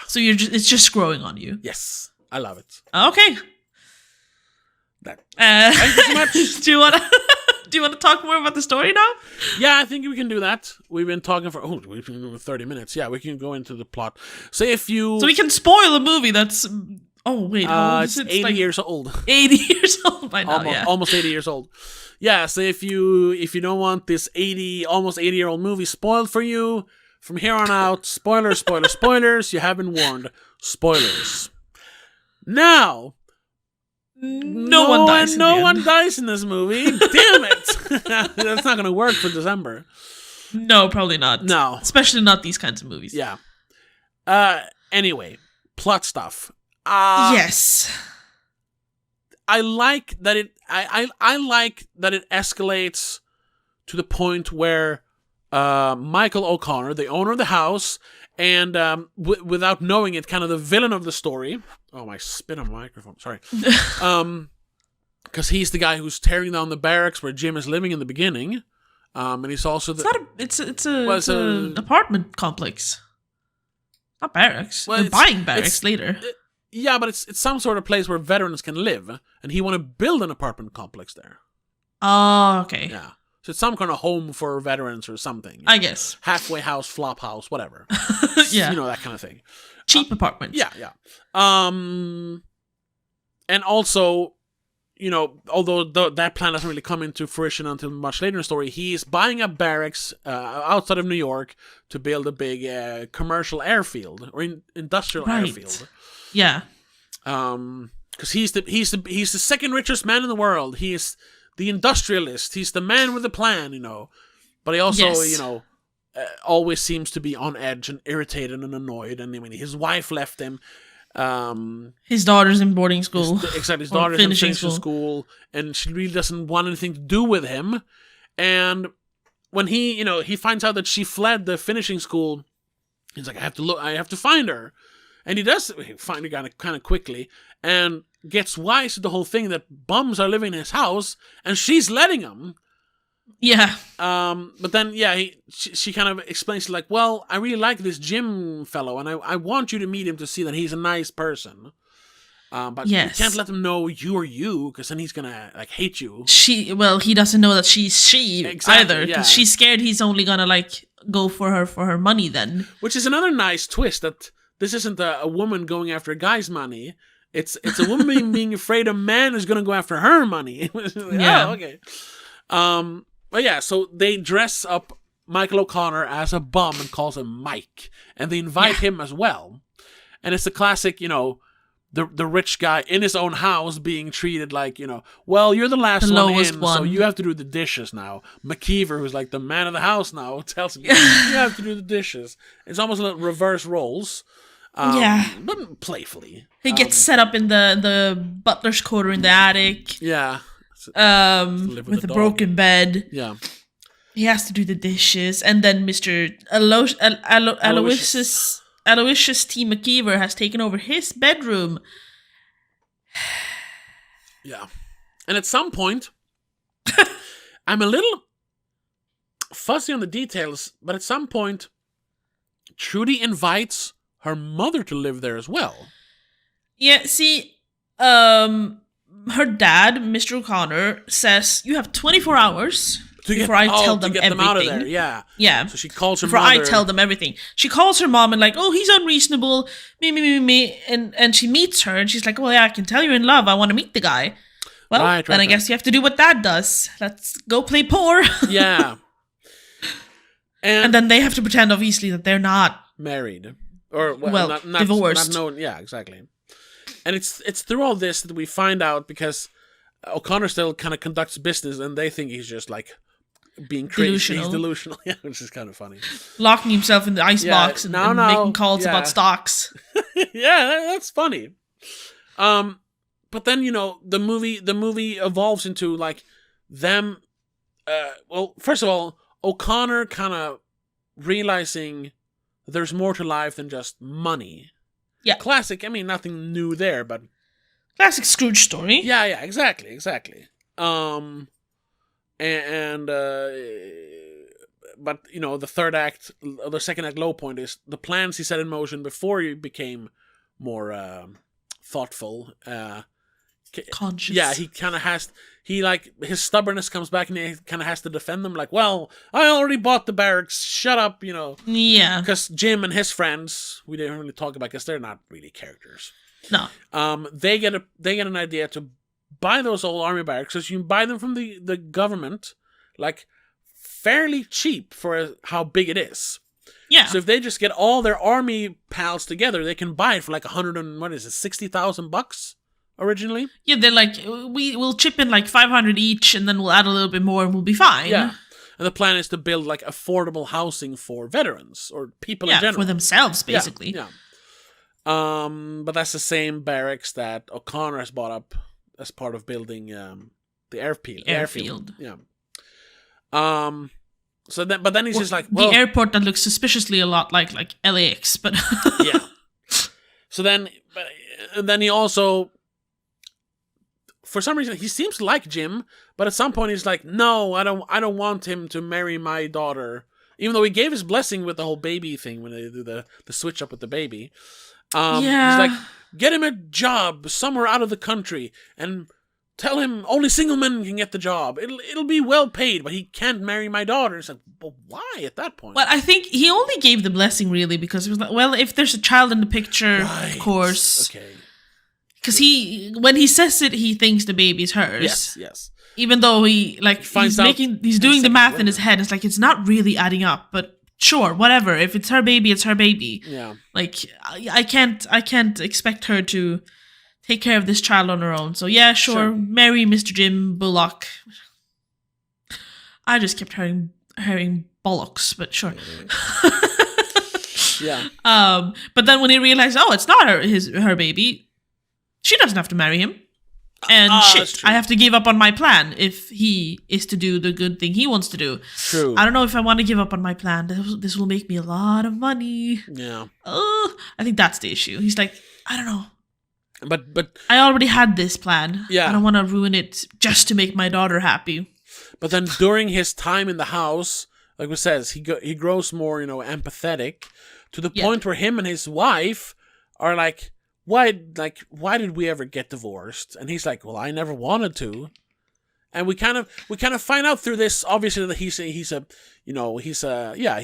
Speaker 2: So it's just growing on you.
Speaker 1: Yes, I love it.
Speaker 2: Okay.
Speaker 1: Thank you so much.
Speaker 2: Do you want to talk more about the story now?
Speaker 1: Yeah, I think we can do that. We've been talking for 30 minutes. Yeah, we can go into the plot. So we
Speaker 2: can spoil a movie that's
Speaker 1: it's 80 years old.
Speaker 2: 80 years old by now.
Speaker 1: Almost 80 years old. Yeah, so if you don't want this almost 80-year-old movie spoiled for you, From here on out, spoilers, spoilers, spoilers. You have been warned. Spoilers. Now,
Speaker 2: No one
Speaker 1: dies in this movie. Damn it! That's not going to work for December.
Speaker 2: No, probably not.
Speaker 1: No.
Speaker 2: Especially not these kinds of movies.
Speaker 1: Yeah. Anyway, plot stuff.
Speaker 2: Yes.
Speaker 1: I like that it. I like that it escalates to the point where Michael O'Connor, the owner of the house, and without knowing it, kind of the villain of the story. Oh, my spit on my microphone. Sorry. Because he's the guy who's tearing down the barracks where Jim is living in the beginning. And he's also
Speaker 2: it's an apartment complex. Not barracks.
Speaker 1: Well,
Speaker 2: They're buying barracks later.
Speaker 1: Yeah, but it's some sort of place where veterans can live, and he want to build an apartment complex there.
Speaker 2: Oh, okay.
Speaker 1: Yeah. So it's some kind of home for veterans or something.
Speaker 2: I guess.
Speaker 1: Halfway house, flop house, whatever.
Speaker 2: Yeah.
Speaker 1: You know, that kind of thing.
Speaker 2: Cheap apartments.
Speaker 1: Yeah. And also, although that plan doesn't really come into fruition until much later in the story, he's buying a barracks outside of New York to build a big commercial airfield or industrial airfield.
Speaker 2: Yeah.
Speaker 1: Because he's the second richest man in the world. He is the industrialist. He's the man with the plan, But he also, always seems to be on edge and irritated and annoyed. And I mean, his wife left him.
Speaker 2: His daughter's in boarding school.
Speaker 1: His daughter's in finishing school, and she really doesn't want anything to do with him. And when he finds out that she fled the finishing school, he's like, I have to find her. And he does find her kind of quickly, and gets wise to the whole thing that bums are living in his house, and she's letting him.
Speaker 2: Yeah.
Speaker 1: But then, she kind of explains like, well, I really like this Jim fellow, and I want you to meet him to see that he's a nice person. But you can't let him know you are you, because then he's gonna hate you.
Speaker 2: He doesn't know that she's she either, because she's scared he's only gonna go for her money then.
Speaker 1: Which is another nice twist, that this isn't a woman going after a guy's money. It's a woman being afraid a man is gonna go after her money.
Speaker 2: Yeah.
Speaker 1: Oh, okay. But yeah, so they dress up Michael O'Connor as a bum and calls him Mike, and they invite him as well. And it's the classic, the rich guy in his own house being treated like, well, you're the last one in, so you have to do the dishes now. McKeever, who's like the man of the house now, tells him, you have to do the dishes. It's almost like reverse roles. But playfully.
Speaker 2: He gets set up in the butler's quarter in the attic.
Speaker 1: Yeah.
Speaker 2: With a broken bed.
Speaker 1: Yeah.
Speaker 2: He has to do the dishes, and then Mr. Aloysius T. McKeever has taken over his bedroom.
Speaker 1: Yeah. And at some point, I'm a little fuzzy on the details, but at some point, Trudy invites her mother to live there as well.
Speaker 2: Yeah, see, her dad, Mr. O'Connor, says you have 24 hours before I tell them everything.
Speaker 1: Them out of there. Yeah. So she calls her
Speaker 2: before
Speaker 1: mother.
Speaker 2: I tell them everything. She calls her mom and he's unreasonable, me, and she meets her and she's like, well, yeah, I can tell you're in love. I want to meet the guy. Well, I guess you have to do what Dad does. Let's go play poor.
Speaker 1: Yeah.
Speaker 2: And then they have to pretend, obviously, that they're not
Speaker 1: married or not
Speaker 2: divorced.
Speaker 1: Not known. Yeah, exactly. And it's through all this that we find out, because O'Connor still kind of conducts business, and they think he's just being crazy. He's delusional, which is kind of funny.
Speaker 2: Locking himself in the icebox and making calls about stocks.
Speaker 1: Yeah, that's funny. But then the movie evolves into them. First of all, O'Connor kind of realizing there's more to life than just money.
Speaker 2: Yeah.
Speaker 1: Classic. I mean, nothing new there, but
Speaker 2: classic Scrooge story.
Speaker 1: Yeah, exactly. But the third act, the second act low point is the plans he set in motion before he became more thoughtful.
Speaker 2: Conscious.
Speaker 1: Yeah, he kind of has. His stubbornness comes back, and he kind of has to defend them. Well, I already bought the barracks. Shut up,
Speaker 2: Yeah.
Speaker 1: Because Jim and his friends, we didn't really talk about, because they're not really characters.
Speaker 2: No.
Speaker 1: They get an idea to buy those old army barracks, because you can buy them from the government, fairly cheap for how big it is.
Speaker 2: Yeah.
Speaker 1: So if they just get all their army pals together, they can buy it for like $60,000 originally.
Speaker 2: Yeah, they're like, we'll chip in like 500 each, and then we'll add a little bit more, and we'll be fine.
Speaker 1: Yeah. And the plan is to build like affordable housing for veterans or people in general.
Speaker 2: For themselves, basically.
Speaker 1: Yeah. But that's the same barracks that O'Connor has bought up as part of building the airfield. Yeah. So then, but then he's just like, well,
Speaker 2: the airport that looks suspiciously a lot like LAX, but
Speaker 1: yeah. So then he also, for some reason, he seems to like Jim, but at some point he's like, no, I don't want him to marry my daughter, even though he gave his blessing with the whole baby thing when they do the switch up with the baby. He's like, get him a job somewhere out of the country and tell him only single men can get the job. It'll be well paid, but he can't marry my daughter. It's like, but why at that point?
Speaker 2: Well, I think he only gave the blessing really because he was like, well, if there's a child in the picture,
Speaker 1: right.
Speaker 2: Of course.
Speaker 1: Okay.
Speaker 2: Because when he says it, he thinks the baby's hers.
Speaker 1: Yes.
Speaker 2: Even though he's doing the math in his head. It's like, it's not really adding up, but sure, whatever. If it's her baby, it's her baby.
Speaker 1: Yeah.
Speaker 2: Like, I can't expect her to take care of this child on her own. So yeah, sure. Marry Mr. Jim Bullock. I just kept hearing bollocks, but sure.
Speaker 1: Yeah.
Speaker 2: But then when he realized, it's not her baby, she doesn't have to marry him. And I have to give up on my plan if he is to do the good thing he wants to do.
Speaker 1: True.
Speaker 2: I don't know if I want to give up on my plan. This will make me a lot of money.
Speaker 1: Yeah.
Speaker 2: I think that's the issue. He's like, I don't know.
Speaker 1: But
Speaker 2: I already had this plan.
Speaker 1: Yeah.
Speaker 2: I don't want to ruin it just to make my daughter happy.
Speaker 1: But then during his time in the house, like we says, he grows more, empathetic to the point where him and his wife are like, why did we ever get divorced? And he's like, well, I never wanted to. And we kind of find out through this, obviously, that he's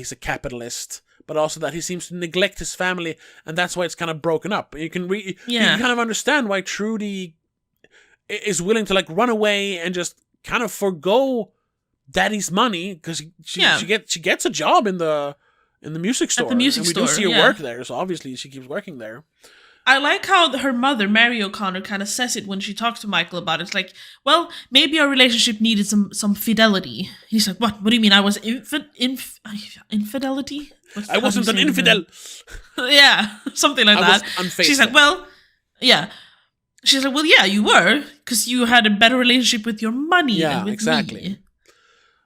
Speaker 1: a capitalist, but also that he seems to neglect his family, and that's why it's kind of broken up. You can kind of understand why Trudy is willing to like run away and just kind of forgo Daddy's money because she gets a job in the music store.
Speaker 2: At the music
Speaker 1: store, we do see her work there, so obviously she keeps working there.
Speaker 2: I like how her mother, Mary O'Connor, kind of says it when she talks to Michael about it. It's like, well, maybe our relationship needed some fidelity. He's like, what? What do you mean? I was infidelity?
Speaker 1: I wasn't an infidel.
Speaker 2: Yeah, something like that.
Speaker 1: Was unfaithful.
Speaker 2: She's like, well, yeah. She's like, well, yeah, you were, because you had a better relationship with your money than with
Speaker 1: exactly.
Speaker 2: me.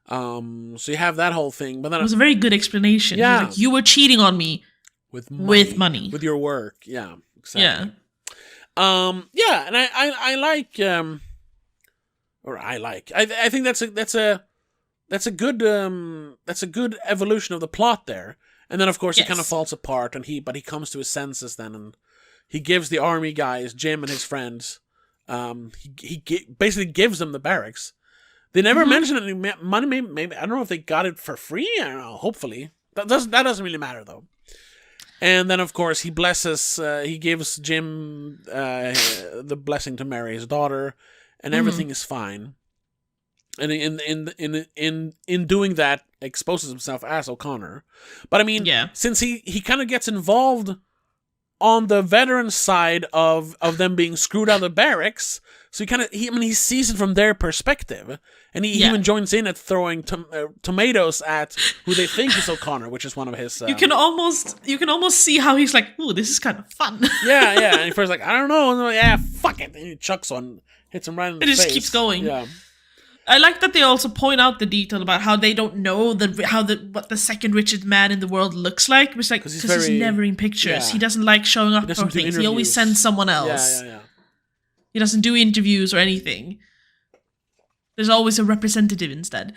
Speaker 1: So you have that whole thing, but then
Speaker 2: it was a very good explanation.
Speaker 1: Yeah,
Speaker 2: like, you were cheating on me with money,
Speaker 1: with your work. Yeah. Exactly.
Speaker 2: Yeah.
Speaker 1: And I think that's a good evolution of the plot there. And then of course it kind of falls apart, and he comes to his senses then, and he gives the army guys, Jim and his friends, he basically gives them the barracks. They never mention any money. Maybe I don't know if they got it for free. I don't know. Hopefully that doesn't really matter though. And then, of course, he gives Jim the blessing to marry his daughter, and everything is fine. And in doing that, exposes himself as O'Connor. But I mean, since he kind of gets involved on the veteran side of them being screwed out of the barracks, so he sees it from their perspective, and he even joins in at throwing tomatoes at who they think is O'Connor, which is one of his.
Speaker 2: You can almost see how he's like, "Ooh, this is kind of fun."
Speaker 1: Yeah. And he first like, I don't know, yeah, fuck it, and he chucks one, hits him right in the face.
Speaker 2: It just keeps going.
Speaker 1: Yeah.
Speaker 2: I like that they also point out the detail about how they don't know what the second richest man in the world looks like. It's like because he's never in pictures. Yeah. He doesn't like showing up for things. He always sends someone else.
Speaker 1: Yeah.
Speaker 2: He doesn't do interviews or anything. There's always a representative instead,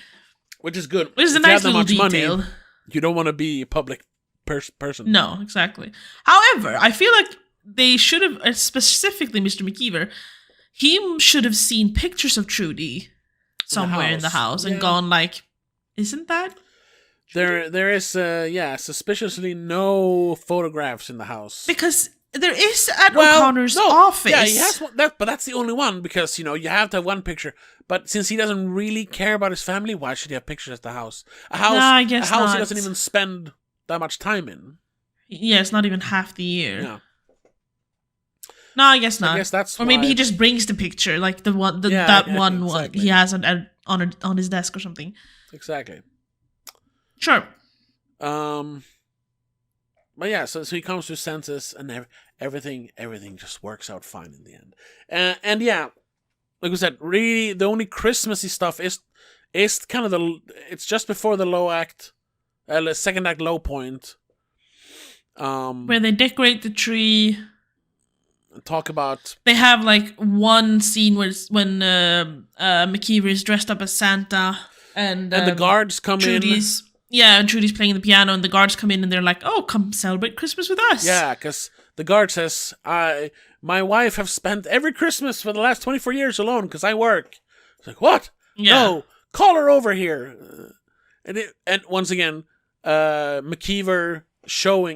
Speaker 1: which is good.
Speaker 2: Which is a nice little detail.
Speaker 1: Money, you don't want to be a public person.
Speaker 2: No, exactly. However, I feel like they should have, specifically Mr. McKeever, he should have seen pictures of Trudy somewhere in the house and gone like, isn't that Trudy?
Speaker 1: There is suspiciously no photographs in the house, because
Speaker 2: there is at O'Connor's office.
Speaker 1: Yeah, he has one, but that's the only one, because you have to have one picture. But since he doesn't really care about his family, why should he have pictures at the house? A house
Speaker 2: I guess
Speaker 1: he doesn't even spend that much time in.
Speaker 2: Yeah, it's not even half the year.
Speaker 1: Yeah.
Speaker 2: No, I guess not.
Speaker 1: I guess that's
Speaker 2: or maybe
Speaker 1: why.
Speaker 2: he just brings the picture, like the one, one he has on his desk or something.
Speaker 1: Exactly.
Speaker 2: Sure.
Speaker 1: But yeah, so he comes to his senses, and everything just works out fine in the end. And yeah, like we said, really the only Christmassy stuff is kind of it's just before the low act, the second act low point.
Speaker 2: Where they decorate the tree.
Speaker 1: Talk about.
Speaker 2: They have like one scene when McKeever is dressed up as Santa, and
Speaker 1: the guards come in.
Speaker 2: Yeah, and Trudy's playing the piano, and the guards come in, and they're like, "Oh, come celebrate Christmas with us."
Speaker 1: Yeah, because the guard says, "My wife have spent every Christmas for the last 24 years alone because I work." It's like, what? Yeah. No, call her over here. And once again, McKeever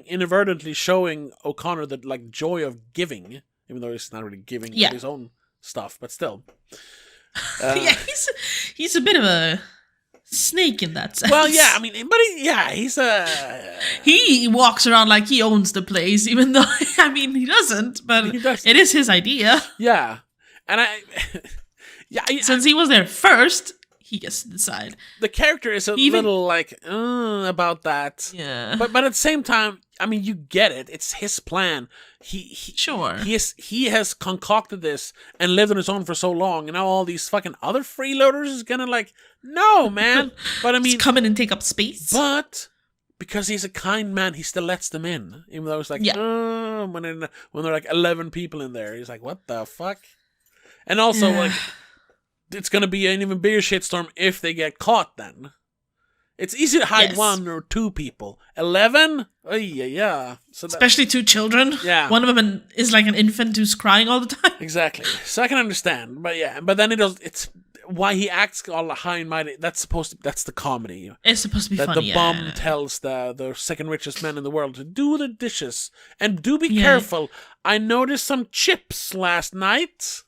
Speaker 1: inadvertently showing O'Connor the like joy of giving, even though he's not really giving his own stuff, but still.
Speaker 2: Yeah, he's a bit of a snake in that sense.
Speaker 1: Well, yeah, I mean, but he's
Speaker 2: he walks around like he owns the place, even though I mean he doesn't, but it is his idea.
Speaker 1: Yeah, and
Speaker 2: since he was there first, he gets to decide.
Speaker 1: The character is little like about that.
Speaker 2: Yeah,
Speaker 1: but at the same time, I mean, you get it. It's his plan. He has concocted this and lived on his own for so long, and now all these fucking other freeloaders is gonna like, no, man. But I mean,
Speaker 2: just come in and take up space.
Speaker 1: But because he's a kind man, he still lets them in, even though it's like, when there are like 11 people in there, he's like, what the fuck? And also like, it's gonna be an even bigger shitstorm if they get caught. Then it's easy to hide 1 or 2 people. 11? Oh yeah. So
Speaker 2: especially 2 children.
Speaker 1: Yeah.
Speaker 2: One of them is like an infant who's crying all the time.
Speaker 1: Exactly. So I can understand, but yeah. But then it's why he acts all high and mighty. That's the comedy.
Speaker 2: It's supposed to be
Speaker 1: that
Speaker 2: funny.
Speaker 1: The bum tells the second richest man in the world to do the dishes and do be careful. I noticed some chips last night.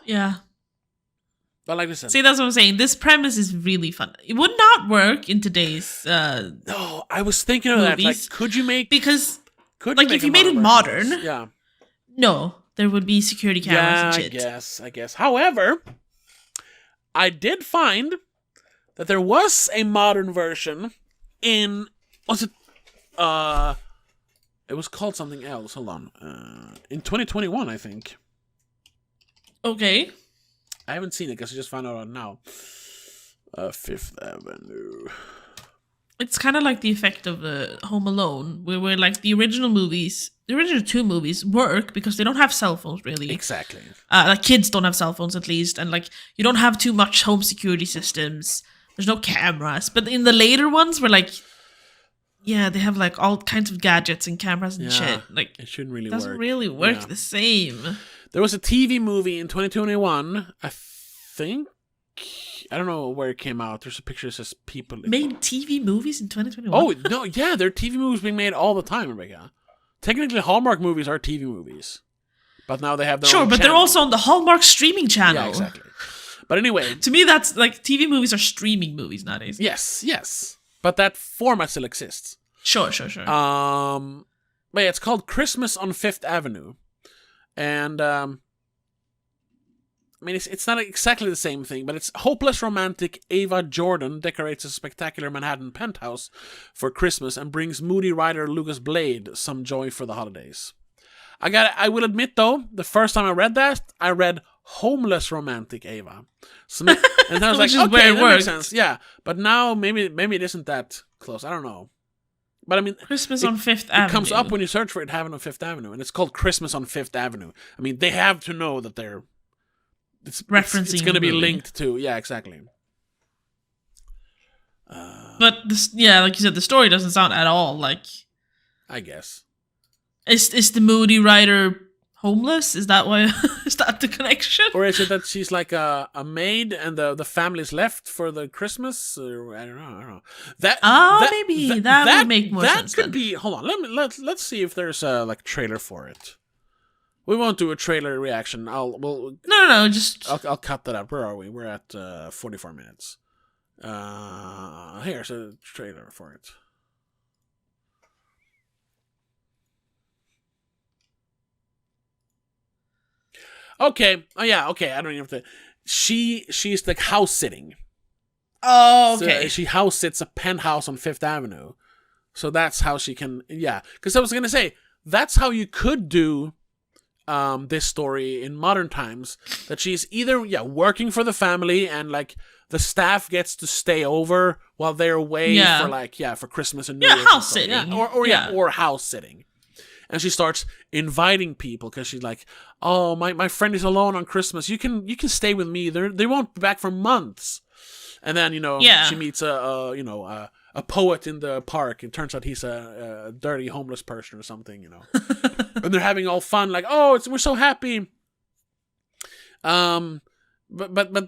Speaker 2: Yeah.
Speaker 1: But like I said,
Speaker 2: see, that's what I'm saying. This premise is really fun. It would not work in today's.
Speaker 1: No, I was thinking of
Speaker 2: movies.
Speaker 1: that. Like, could you make
Speaker 2: if you made it modern?
Speaker 1: Yeah.
Speaker 2: No, there would be security cameras and shit.
Speaker 1: I guess. However, I did find that there was a modern version in it was called something else. Hold on. In 2021, I think.
Speaker 2: Okay.
Speaker 1: I haven't seen it because I just found out now. Fifth Avenue.
Speaker 2: It's kind of like the effect of Home Alone, where like the original 2 movies work because they don't have cell phones, really.
Speaker 1: Exactly.
Speaker 2: Like kids don't have cell phones, at least, and like you don't have too much home security systems. There's no cameras, but in the later ones, where like, yeah, they have like all kinds of gadgets and cameras and shit. Like
Speaker 1: it shouldn't really
Speaker 2: doesn't really work the same.
Speaker 1: There was a TV movie in 2021, I think. I don't know where it came out. There's a picture that says people
Speaker 2: made TV movies in 2021.
Speaker 1: Oh no, yeah, there are TV movies being made all the time, Rebecca. Technically, Hallmark movies are TV movies, but now they have their own
Speaker 2: but
Speaker 1: channel.
Speaker 2: they're also on the Hallmark streaming channel.
Speaker 1: Yeah, exactly. But anyway,
Speaker 2: to me, that's like TV movies are streaming movies nowadays.
Speaker 1: Yes, but that format still exists.
Speaker 2: Sure.
Speaker 1: But yeah, it's called Christmas on Fifth Avenue, and I mean, it's not exactly the same thing, but it's hopeless romantic Ava Jordan decorates a spectacular Manhattan penthouse for Christmas and brings moody writer Lucas Blade some joy for the holidays. I will admit, though, the first time I read that, I read homeless romantic Ava. So, and I was like, okay, that makes sense. Yeah, but now maybe it isn't that close. I don't know. But I mean,
Speaker 2: Christmas on Fifth Avenue.
Speaker 1: It comes up when you search for it happened on Fifth Avenue, and it's called Christmas on Fifth Avenue. I mean, they have to know that they're... It's referencing. It's going to be linked to, yeah, exactly.
Speaker 2: But this, like you said, the story doesn't sound at all like.
Speaker 1: I guess.
Speaker 2: Is the moody writer homeless? Is that why? Is that the connection?
Speaker 1: Or is it that she's like a maid and the family's left for the Christmas? Or, I don't know.
Speaker 2: Maybe that would make more sense.
Speaker 1: That could be. Hold on. Let's see if there's a like trailer for it. We won't do a trailer reaction.
Speaker 2: No. Just
Speaker 1: I'll cut that out. Where are we? We're at 44 minutes. Here's a trailer for it. Okay. Oh yeah. Okay. I don't even have to. She's like house sitting.
Speaker 2: oh, okay.
Speaker 1: So she house sits a penthouse on Fifth Avenue. So that's how she can. Yeah. Because I was gonna say that's how you could do this story in modern times. That she's either working for the family and like the staff gets to stay over while they're away for Christmas and New Year's.
Speaker 2: House sitting.
Speaker 1: Or house sitting. And she starts inviting people because she's like, "Oh, my friend is alone on Christmas. You can stay with me. They won't be back for months." And then she meets a poet in the park. It turns out he's a dirty homeless person or something. And they're having all fun, like, "Oh, we're so happy." But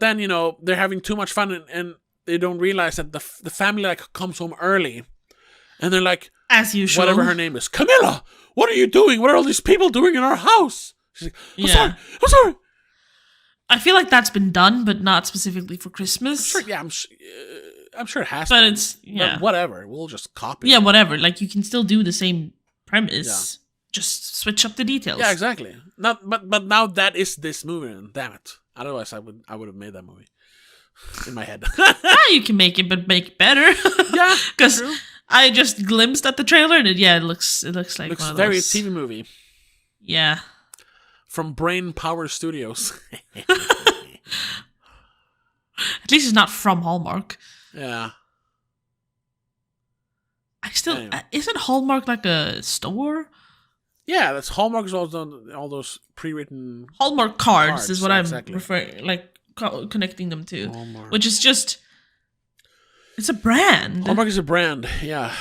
Speaker 1: then they're having too much fun and they don't realize that the family like comes home early, and they're like,
Speaker 2: as usual,
Speaker 1: whatever her name is, Camilla. What are you doing? What are all these people doing in our house? She's like, I'm sorry.
Speaker 2: I feel like that's been done, but not specifically for Christmas.
Speaker 1: I'm sure it has
Speaker 2: but
Speaker 1: been.
Speaker 2: But
Speaker 1: whatever. We'll just copy
Speaker 2: Yeah,
Speaker 1: it.
Speaker 2: whatever. Like, you can still do the same premise. Yeah. Just switch up the details.
Speaker 1: Yeah, exactly. But now that is this movie, and damn it. Otherwise, I would have made that movie in my head.
Speaker 2: You can make it, but make it better.
Speaker 1: Yeah,
Speaker 2: because I just glimpsed at the trailer, and it looks like
Speaker 1: looks
Speaker 2: one of
Speaker 1: very
Speaker 2: those.
Speaker 1: TV movie.
Speaker 2: Yeah.
Speaker 1: From Brain Power Studios.
Speaker 2: At least it's not from Hallmark.
Speaker 1: Yeah.
Speaker 2: Isn't Hallmark like a store?
Speaker 1: Yeah, that's Hallmark's all those pre-written
Speaker 2: Hallmark cards is what I'm
Speaker 1: exactly.
Speaker 2: referring, like connecting them to,
Speaker 1: Hallmark.
Speaker 2: which is just it's a brand.
Speaker 1: Hallmark is a brand, yeah.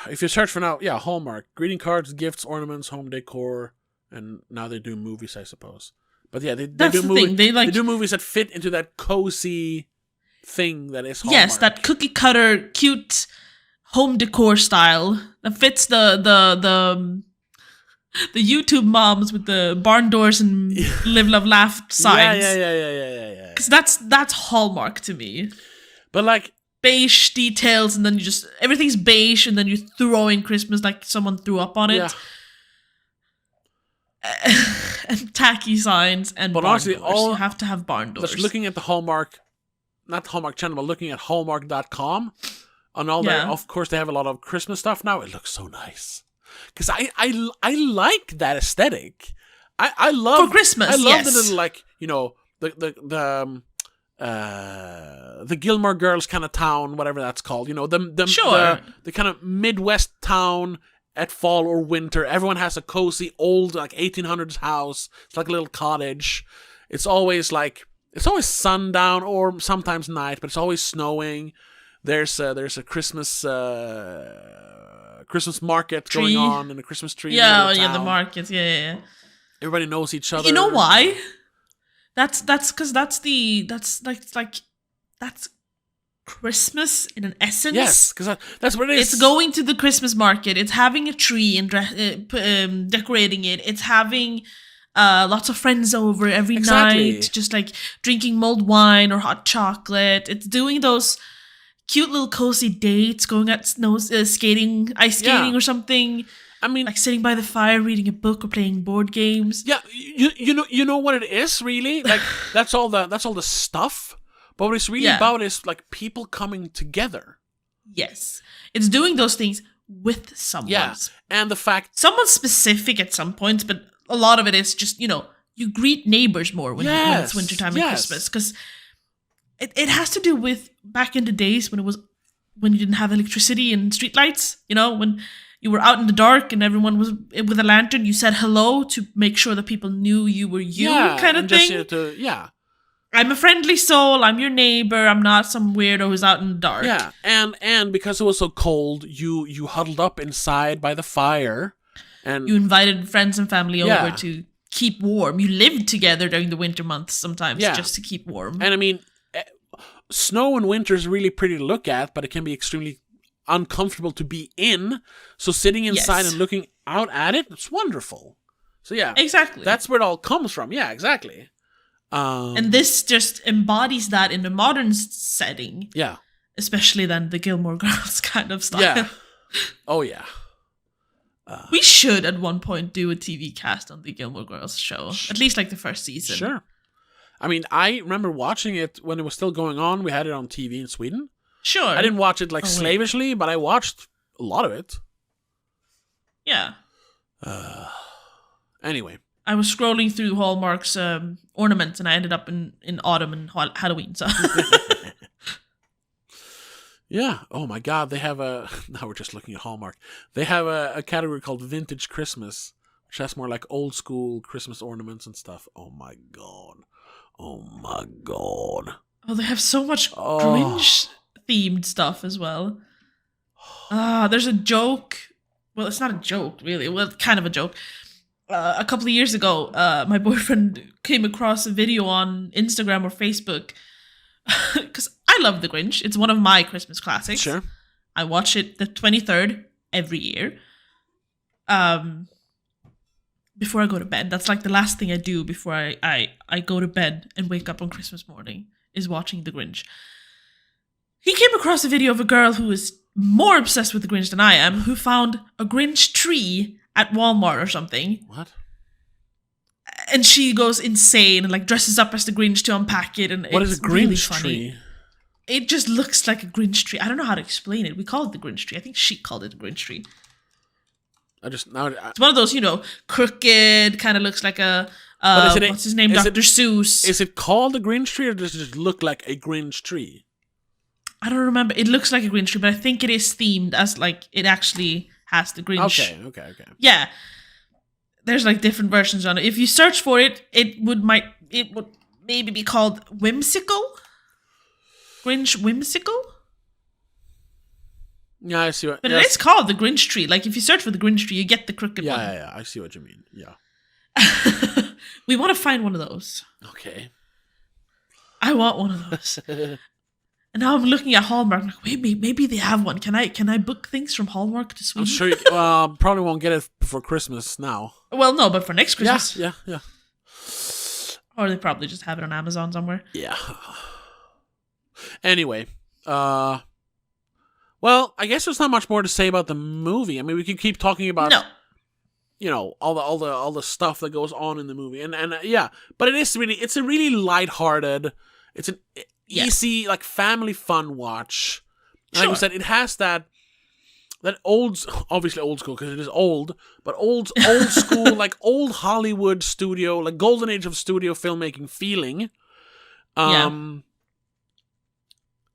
Speaker 1: If you search for now, Hallmark, greeting cards, gifts, ornaments, home decor, and now they do movies, I suppose. But yeah, they do movies. They do movies that fit into that cozy thing that is Hallmark.
Speaker 2: Yes, that cookie cutter, cute home decor style that fits the YouTube moms with the barn doors and live, love, laugh signs.
Speaker 1: Yeah.
Speaker 2: Because that's Hallmark to me.
Speaker 1: But like
Speaker 2: beige details, and then everything's beige, and then you throw in Christmas like someone threw up on it. Yeah. And tacky signs and barn doors. You have to have barn doors.
Speaker 1: Just looking at the Hallmark, not the Hallmark channel, but looking at Hallmark.com, and all that. Of course, they have a lot of Christmas stuff now. It looks so nice. Because I like that aesthetic. I love
Speaker 2: for Christmas.
Speaker 1: I love the little like the Gilmore Girls kind of town, whatever that's called. The kind of Midwest town at fall or winter. Everyone has a cozy old like 1800s house. It's like a little cottage. It's always sundown or sometimes night, but it's always snowing. There's a Christmas market going on and a Christmas tree.
Speaker 2: The markets. Yeah.
Speaker 1: Everybody knows each other.
Speaker 2: You know why? That's because that's Christmas in an essence.
Speaker 1: Yes, because that's what it is.
Speaker 2: It's going to the Christmas market. It's having a tree and decorating it. It's having lots of friends over every night, just like drinking mulled wine or hot chocolate. It's doing those cute little cozy dates, going at ice skating or something. I mean, like sitting by the fire, reading a book or playing board games.
Speaker 1: Yeah, you know what it is really. Like that's all the stuff. But what it's really about is like people coming together.
Speaker 2: Yes, it's doing those things with someone.
Speaker 1: Yeah, and the fact
Speaker 2: someone specific at some points, but a lot of it is just you greet neighbors more when it's wintertime and Christmas because. It has to do with back in the days when you didn't have electricity and streetlights, when you were out in the dark and everyone was with a lantern, you said hello to make sure that people knew you were you kind of thing. I'm a friendly soul, I'm your neighbor, I'm not some weirdo who's out in the dark.
Speaker 1: Yeah, and because it was so cold, you huddled up inside by the fire and
Speaker 2: you invited friends and family over to keep warm. You lived together during the winter months sometimes just to keep warm.
Speaker 1: And I mean, snow in winter is really pretty to look at, but it can be extremely uncomfortable to be in. So sitting inside and looking out at it, it's wonderful. So yeah,
Speaker 2: exactly.
Speaker 1: that's where it all comes from. Yeah, exactly.
Speaker 2: And this just embodies that in the modern setting.
Speaker 1: Yeah.
Speaker 2: Especially then the Gilmore Girls kind of style.
Speaker 1: Yeah. Oh, yeah.
Speaker 2: We should at one point do a TV cast on the Gilmore Girls show. At least like the first season.
Speaker 1: Sure. I mean, I remember watching it when it was still going on. We had it on TV in Sweden.
Speaker 2: Sure.
Speaker 1: I didn't watch it like slavishly, but I watched a lot of it.
Speaker 2: Yeah.
Speaker 1: Anyway.
Speaker 2: I was scrolling through Hallmark's ornaments and I ended up in autumn and Halloween. So.
Speaker 1: Yeah. Oh my God. They have now we're just looking at Hallmark. They have a category called Vintage Christmas, which has more like old school Christmas ornaments and stuff. Oh my God. Oh my God.
Speaker 2: Oh, they have so much Grinch themed stuff as well. There's a joke. Well, it's not a joke, really. Well, kind of a joke. A couple of years ago, my boyfriend came across a video on Instagram or Facebook because I love The Grinch. It's one of my Christmas classics.
Speaker 1: Sure.
Speaker 2: I watch it the 23rd every year. Before I go to bed. That's like the last thing I do before I go to bed and wake up on Christmas morning is watching The Grinch. He came across a video of a girl who is more obsessed with The Grinch than I am, who found a Grinch tree at Walmart or something.
Speaker 1: What?
Speaker 2: And she goes insane and like dresses up as the Grinch to unpack it. And
Speaker 1: what
Speaker 2: it's
Speaker 1: is a Grinch
Speaker 2: really funny.
Speaker 1: tree?
Speaker 2: It just looks like a Grinch tree. I don't know how to explain it. We call it the Grinch tree. I think she called it the Grinch tree. It's one of those, crooked, kind of looks like a what's his name, Dr. Seuss.
Speaker 1: Is it called a Grinch tree, or does it just look like a Grinch tree?
Speaker 2: I don't remember. It looks like a Grinch tree, but I think it is themed as like it actually has the Grinch.
Speaker 1: Okay.
Speaker 2: Yeah, there's like different versions on it. If you search for it, it would maybe be called Whimsical. Grinch Whimsical.
Speaker 1: Yeah, I see what.
Speaker 2: But it is called the Grinch tree. Like if you search for the Grinch tree, you get the crooked one.
Speaker 1: Yeah. I see what you mean. Yeah.
Speaker 2: We want to find one of those.
Speaker 1: Okay.
Speaker 2: I want one of those. And now I'm looking at Hallmark. I'm like, wait, maybe they have one. Can I book things from Hallmark to Sweden?
Speaker 1: I'm sure you probably won't get it before Christmas now.
Speaker 2: Well, no, but for next Christmas.
Speaker 1: Yeah.
Speaker 2: Or they probably just have it on Amazon somewhere.
Speaker 1: Yeah. Anyway, well, I guess there's not much more to say about the movie. I mean, we can keep talking about all the stuff that goes on in the movie, and yeah, but it's a really lighthearted. It's an easy like family fun watch. Like I said, it has that obviously old school because it is old, but old school like old Hollywood studio, like golden age of studio filmmaking feeling.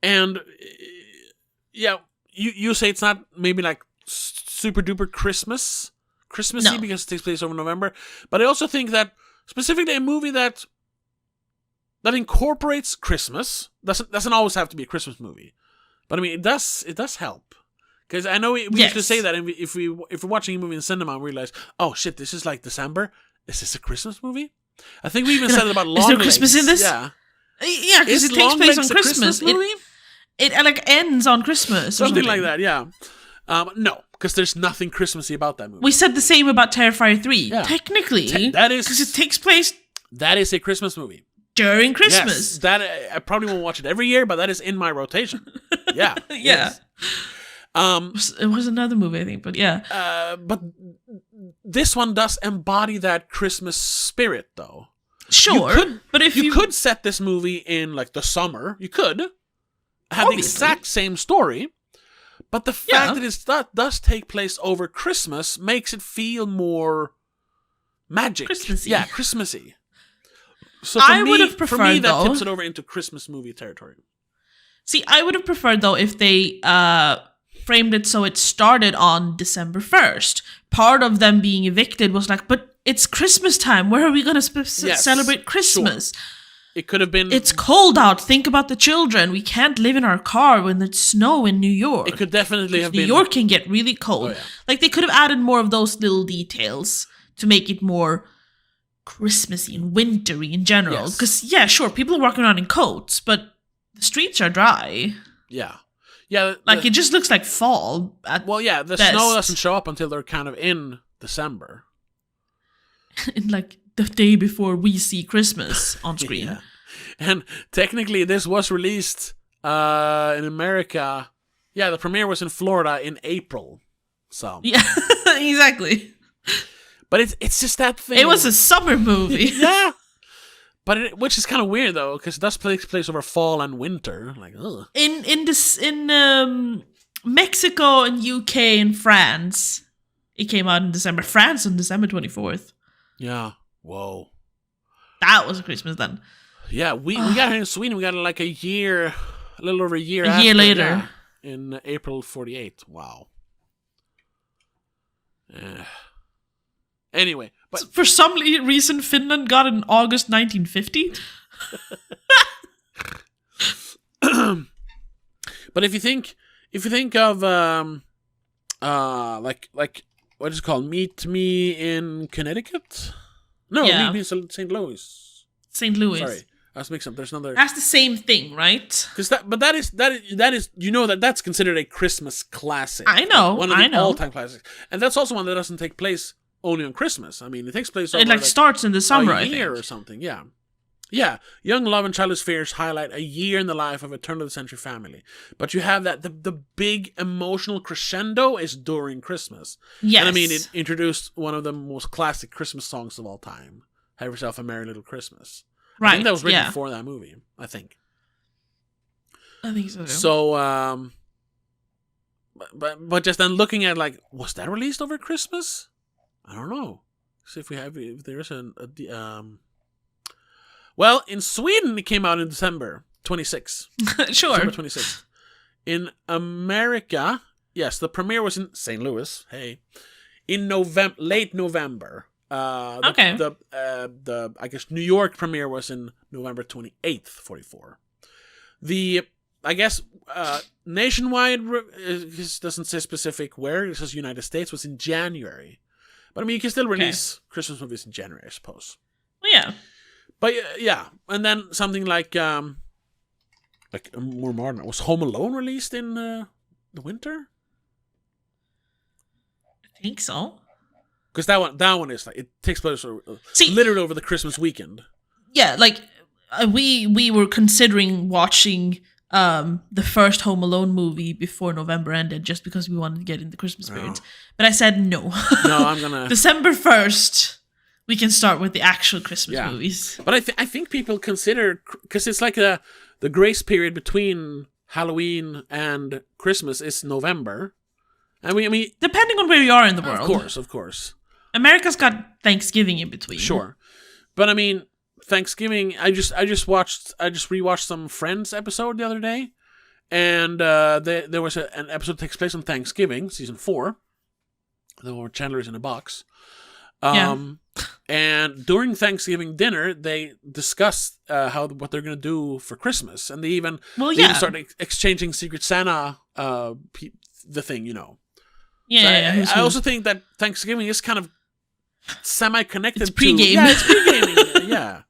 Speaker 1: And yeah, you say it's not maybe like super duper Christmassy because it takes place over November, but I also think that specifically a movie that incorporates Christmas doesn't always have to be a Christmas movie, but I mean it does help because I know we used to say that if we're watching a movie in cinema and realize, oh shit, this is like December, is this a Christmas movie? I think we even said it about Long Legs.
Speaker 2: Is there Christmas in this?
Speaker 1: Yeah,
Speaker 2: because it takes place on Christmas. It like ends on Christmas.
Speaker 1: Something like that, yeah. No, because there's nothing Christmassy about that movie.
Speaker 2: We said the same about Terrifier 3. Yeah. Technically,
Speaker 1: that is
Speaker 2: because it takes place.
Speaker 1: That is a Christmas movie
Speaker 2: during Christmas.
Speaker 1: Yes, that I probably won't watch it every year, but that is in my rotation. Yeah,
Speaker 2: yeah. Yes. It was another movie, I think, but yeah.
Speaker 1: But this one does embody that Christmas spirit, though.
Speaker 2: Sure,
Speaker 1: but if you could set this movie in like the summer, you could have the exact same story, but the fact that it does take place over Christmas makes it feel more magic.
Speaker 2: Christmassy.
Speaker 1: Yeah, Christmassy. So for me, that tips it over into Christmas movie territory.
Speaker 2: See, I would have preferred, though, if they framed it so it started on December 1st. Part of them being evicted was like, but it's Christmas time. Where are we going to celebrate Christmas?
Speaker 1: Sure. It could have been...
Speaker 2: It's cold out. Think about the children. We can't live in our car when there's snow in New York.
Speaker 1: It could definitely have been...
Speaker 2: New York can get really cold.
Speaker 1: Oh, yeah.
Speaker 2: Like, they could have added more of those little details to make it more Christmassy and wintry in general. Because, sure, people are walking around in coats, but the streets are dry.
Speaker 1: Yeah. Yeah.
Speaker 2: It just looks like fall.
Speaker 1: The snow doesn't show up until they're kind of in December.
Speaker 2: in like the day before we see Christmas on screen.
Speaker 1: Yeah. And technically, this was released in America. Yeah, the premiere was in Florida in April. So
Speaker 2: Yeah, exactly.
Speaker 1: but it's just that thing.
Speaker 2: It was a summer movie.
Speaker 1: Yeah. But which is kind of weird though, because it does take place over fall and winter. Like, ugh.
Speaker 2: In Mexico and UK and France, it came out in December. France on December 24th.
Speaker 1: Yeah. Whoa.
Speaker 2: That was a Christmas then.
Speaker 1: Yeah, we got here in Sweden. We got it like a little over a year.
Speaker 2: A year later,
Speaker 1: yeah, in April 48. Wow. Anyway, but
Speaker 2: for some reason, Finland got it in August 1950.
Speaker 1: but if you think of like what is it called? Meet Me in Connecticut? No,
Speaker 2: Yeah.
Speaker 1: Meet Me in St. Louis.
Speaker 2: St. Louis.
Speaker 1: Sorry, I was mixing up. There's another.
Speaker 2: That's the same thing, right?
Speaker 1: Because that is that's considered a Christmas classic.
Speaker 2: I know,
Speaker 1: one of the all-time classics, and that's also one that doesn't take place only on Christmas. I mean, it takes place over
Speaker 2: It starts in the summer, I
Speaker 1: year
Speaker 2: think.
Speaker 1: or something. Yeah, yeah. Young love and childhood fears highlight a year in the life of a turn-of-the-century family, but you have that the big emotional crescendo is during Christmas.
Speaker 2: Yes.
Speaker 1: And I mean, it introduced one of the most classic Christmas songs of all time. Have Yourself a Merry Little Christmas.
Speaker 2: Right.
Speaker 1: I think that was written before that movie. I think
Speaker 2: so.
Speaker 1: So, but just then looking at like, was that released over Christmas? I don't know. See if there's well, in Sweden it came out in December 26.
Speaker 2: Sure.
Speaker 1: December 26. In America, yes, the premiere was in St. Louis. Hey, in late November.
Speaker 2: Okay.
Speaker 1: The I guess New York premiere was in November 28th, 44. I guess nationwide it doesn't say specific where. It says United States was in January, but I mean you can still release Christmas movies in January, I suppose.
Speaker 2: Well, yeah.
Speaker 1: But yeah, and then something like more modern. Was Home Alone released in the winter?
Speaker 2: I think so.
Speaker 1: Because that one is like it takes place literally over the Christmas weekend.
Speaker 2: Yeah, like we were considering watching the first Home Alone movie before November ended, just because we wanted to get in the Christmas spirit. But I said no.
Speaker 1: No, I'm gonna
Speaker 2: December 1st. We can start with the actual Christmas movies.
Speaker 1: But I think people consider, because it's like the grace period between Halloween and Christmas is November, and I mean
Speaker 2: depending on where you are in the world,
Speaker 1: of course.
Speaker 2: America's got Thanksgiving in between.
Speaker 1: Sure, but I mean Thanksgiving. I just rewatched some Friends episode the other day, and there was an episode that takes place on Thanksgiving, season 4. The one where Chandler's in a box. And during Thanksgiving dinner, they discuss what they're going to do for Christmas, and they even start exchanging Secret Santa, the thing, you know.
Speaker 2: Yeah,
Speaker 1: I also think that Thanksgiving is kind of semi-connected.
Speaker 2: It's pre-game.
Speaker 1: It's pre-gaming. Yeah,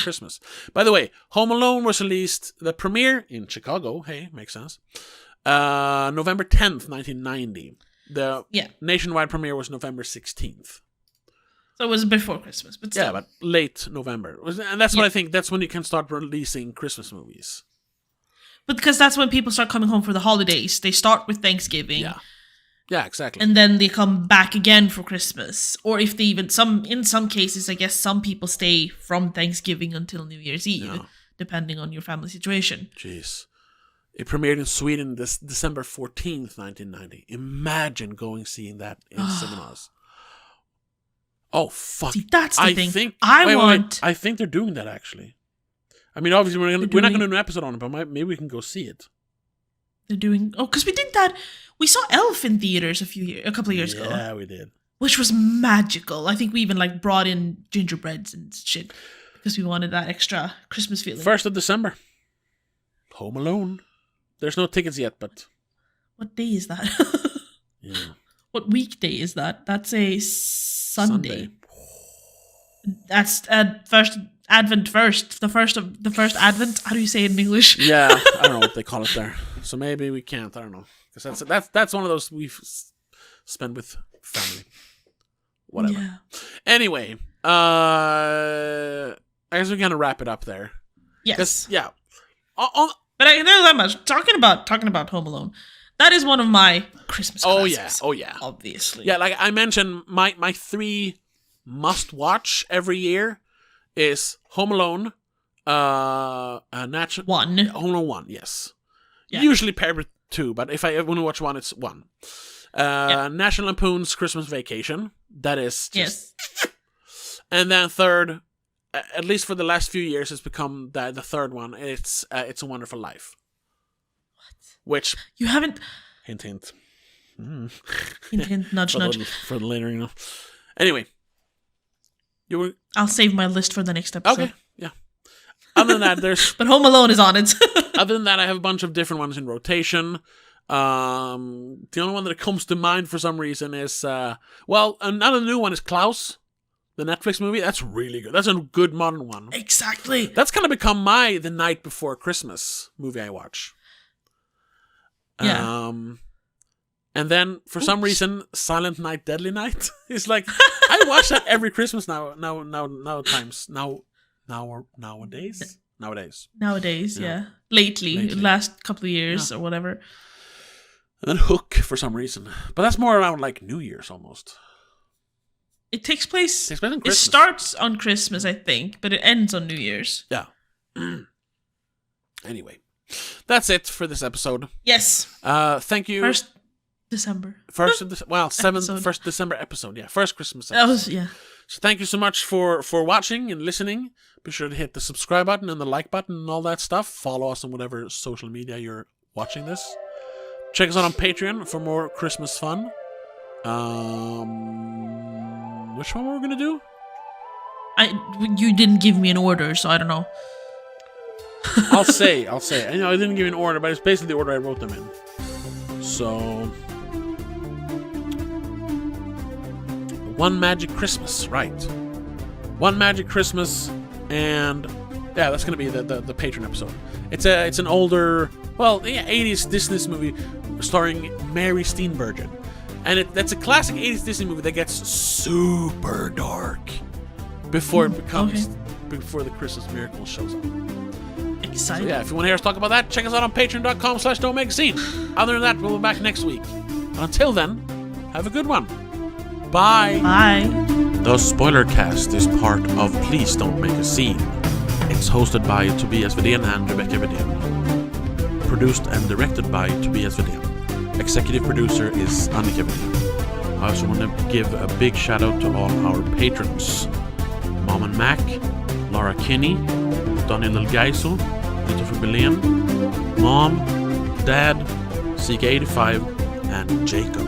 Speaker 1: Christmas. By the way, Home Alone was released, the premiere in Chicago. Hey, makes sense. November 10th, 1990. The nationwide premiere was November 16th.
Speaker 2: So it was before Christmas, but still.
Speaker 1: Yeah, but late November. And that's what I think, that's when you can start releasing Christmas movies.
Speaker 2: But because that's when people start coming home for the holidays. They start with Thanksgiving.
Speaker 1: Yeah, exactly.
Speaker 2: And then they come back again for Christmas. Or if they even, in some cases, I guess some people stay from Thanksgiving until New Year's Eve, depending on your family situation.
Speaker 1: Jeez. It premiered in Sweden this December 14th, 1990. Imagine seeing that in cinemas. Oh, fuck.
Speaker 2: See, that's the thing.
Speaker 1: Wait, I think they're doing that, actually. I mean, obviously, we're not going to do an episode on it, but maybe we can go see it.
Speaker 2: They're doing... Oh, because we did that. We saw Elf in theaters a couple of years ago.
Speaker 1: Yeah, we did.
Speaker 2: Which was magical. I think we even, brought in gingerbreads and shit. Because we wanted that extra Christmas feeling.
Speaker 1: 1st of December. Home Alone. There's no tickets yet, but...
Speaker 2: What day is that?
Speaker 1: Yeah.
Speaker 2: What weekday is that? That's a Sunday. That's first Advent first. The first Advent. How do you say it in English?
Speaker 1: Yeah, I don't know what they call it there. So maybe we can't. I don't know, because that's one of those we've spent with family. whatever.
Speaker 2: Yeah.
Speaker 1: Anyway, I guess we're gonna wrap it up there.
Speaker 2: Yes.
Speaker 1: Yeah.
Speaker 2: But I know that much. Talking about Home Alone, that is one of my Christmas classics.
Speaker 1: Oh yeah.
Speaker 2: Obviously.
Speaker 1: Yeah, like I mentioned, my 3 must watch every year is Home Alone,
Speaker 2: One.
Speaker 1: Home Alone 1, yes.
Speaker 2: Yeah.
Speaker 1: Usually paired with 2, but if I want to watch 1, it's 1. National Lampoon's Christmas Vacation. That is just...
Speaker 2: Yes.
Speaker 1: And then third, at least for the last few years, it's become the third one. It's a Wonderful Life. What? Which
Speaker 2: You haven't...
Speaker 1: hint.
Speaker 2: Hint, hint, nudge, nudge.
Speaker 1: For the later, you know. Anyway, you were...
Speaker 2: I'll save my list for the next episode.
Speaker 1: Okay, yeah. Other than that, there's...
Speaker 2: But Home Alone is on it.
Speaker 1: Other than that, I have a bunch of different ones in rotation. The only one that comes to mind for some reason is... another new one is Klaus, the Netflix movie. That's really good. That's a good modern one.
Speaker 2: Exactly.
Speaker 1: That's kind of become The Night Before Christmas movie I watch.
Speaker 2: Yeah.
Speaker 1: And then, for some reason, Silent Night, Deadly Night is like... I watch that every Christmas nowadays.
Speaker 2: Nowadays,
Speaker 1: Yeah.
Speaker 2: yeah. Lately, last couple of years or whatever.
Speaker 1: And then Hook for some reason. But that's more around like New Year's almost.
Speaker 2: It takes place...
Speaker 1: on
Speaker 2: It
Speaker 1: Christmas.
Speaker 2: starts on Christmas, I think, but it ends on New Year's.
Speaker 1: Yeah. Anyway. That's it for this episode.
Speaker 2: Yes.
Speaker 1: Thank you.
Speaker 2: 1st December.
Speaker 1: 1st December episode. Yeah, first Christmas episode. So thank you so much for watching and listening. Be sure to hit the subscribe button and the like button and all that stuff. Follow us on whatever social media you're watching this. Check us out on Patreon for more Christmas fun. Which one were we gonna do?
Speaker 2: You didn't give me an order, so I don't know.
Speaker 1: I'll say. I know I didn't give you an order, but it's basically the order I wrote them in. So, One Magic Christmas, right? One Magic Christmas, and yeah, that's gonna be the patron episode. It's an older, 80s Disney movie starring Mary Steenburgen, and that's a classic 80s Disney movie that gets super dark before it becomes before the Christmas miracle shows up.
Speaker 2: Excited.
Speaker 1: So yeah, if you want to hear us talk about that, check us out on patreon.com/domagazine. Other than that, we'll be back next week. But until then, have a good one. Bye.
Speaker 2: Bye.
Speaker 1: The Spoilercast is part of Please Don't Make a Scene. It's hosted by Tobias Vedén and Rebecca Vedén. Produced and directed by Tobias Vedén. Executive producer is Annika Vedén. I also want to give a big shout out to all our patrons. Mom and Mac, Laura Kinney, Daniel Elgaiso, Christopher Belén, Mom, Dad, CK85, and Jacob.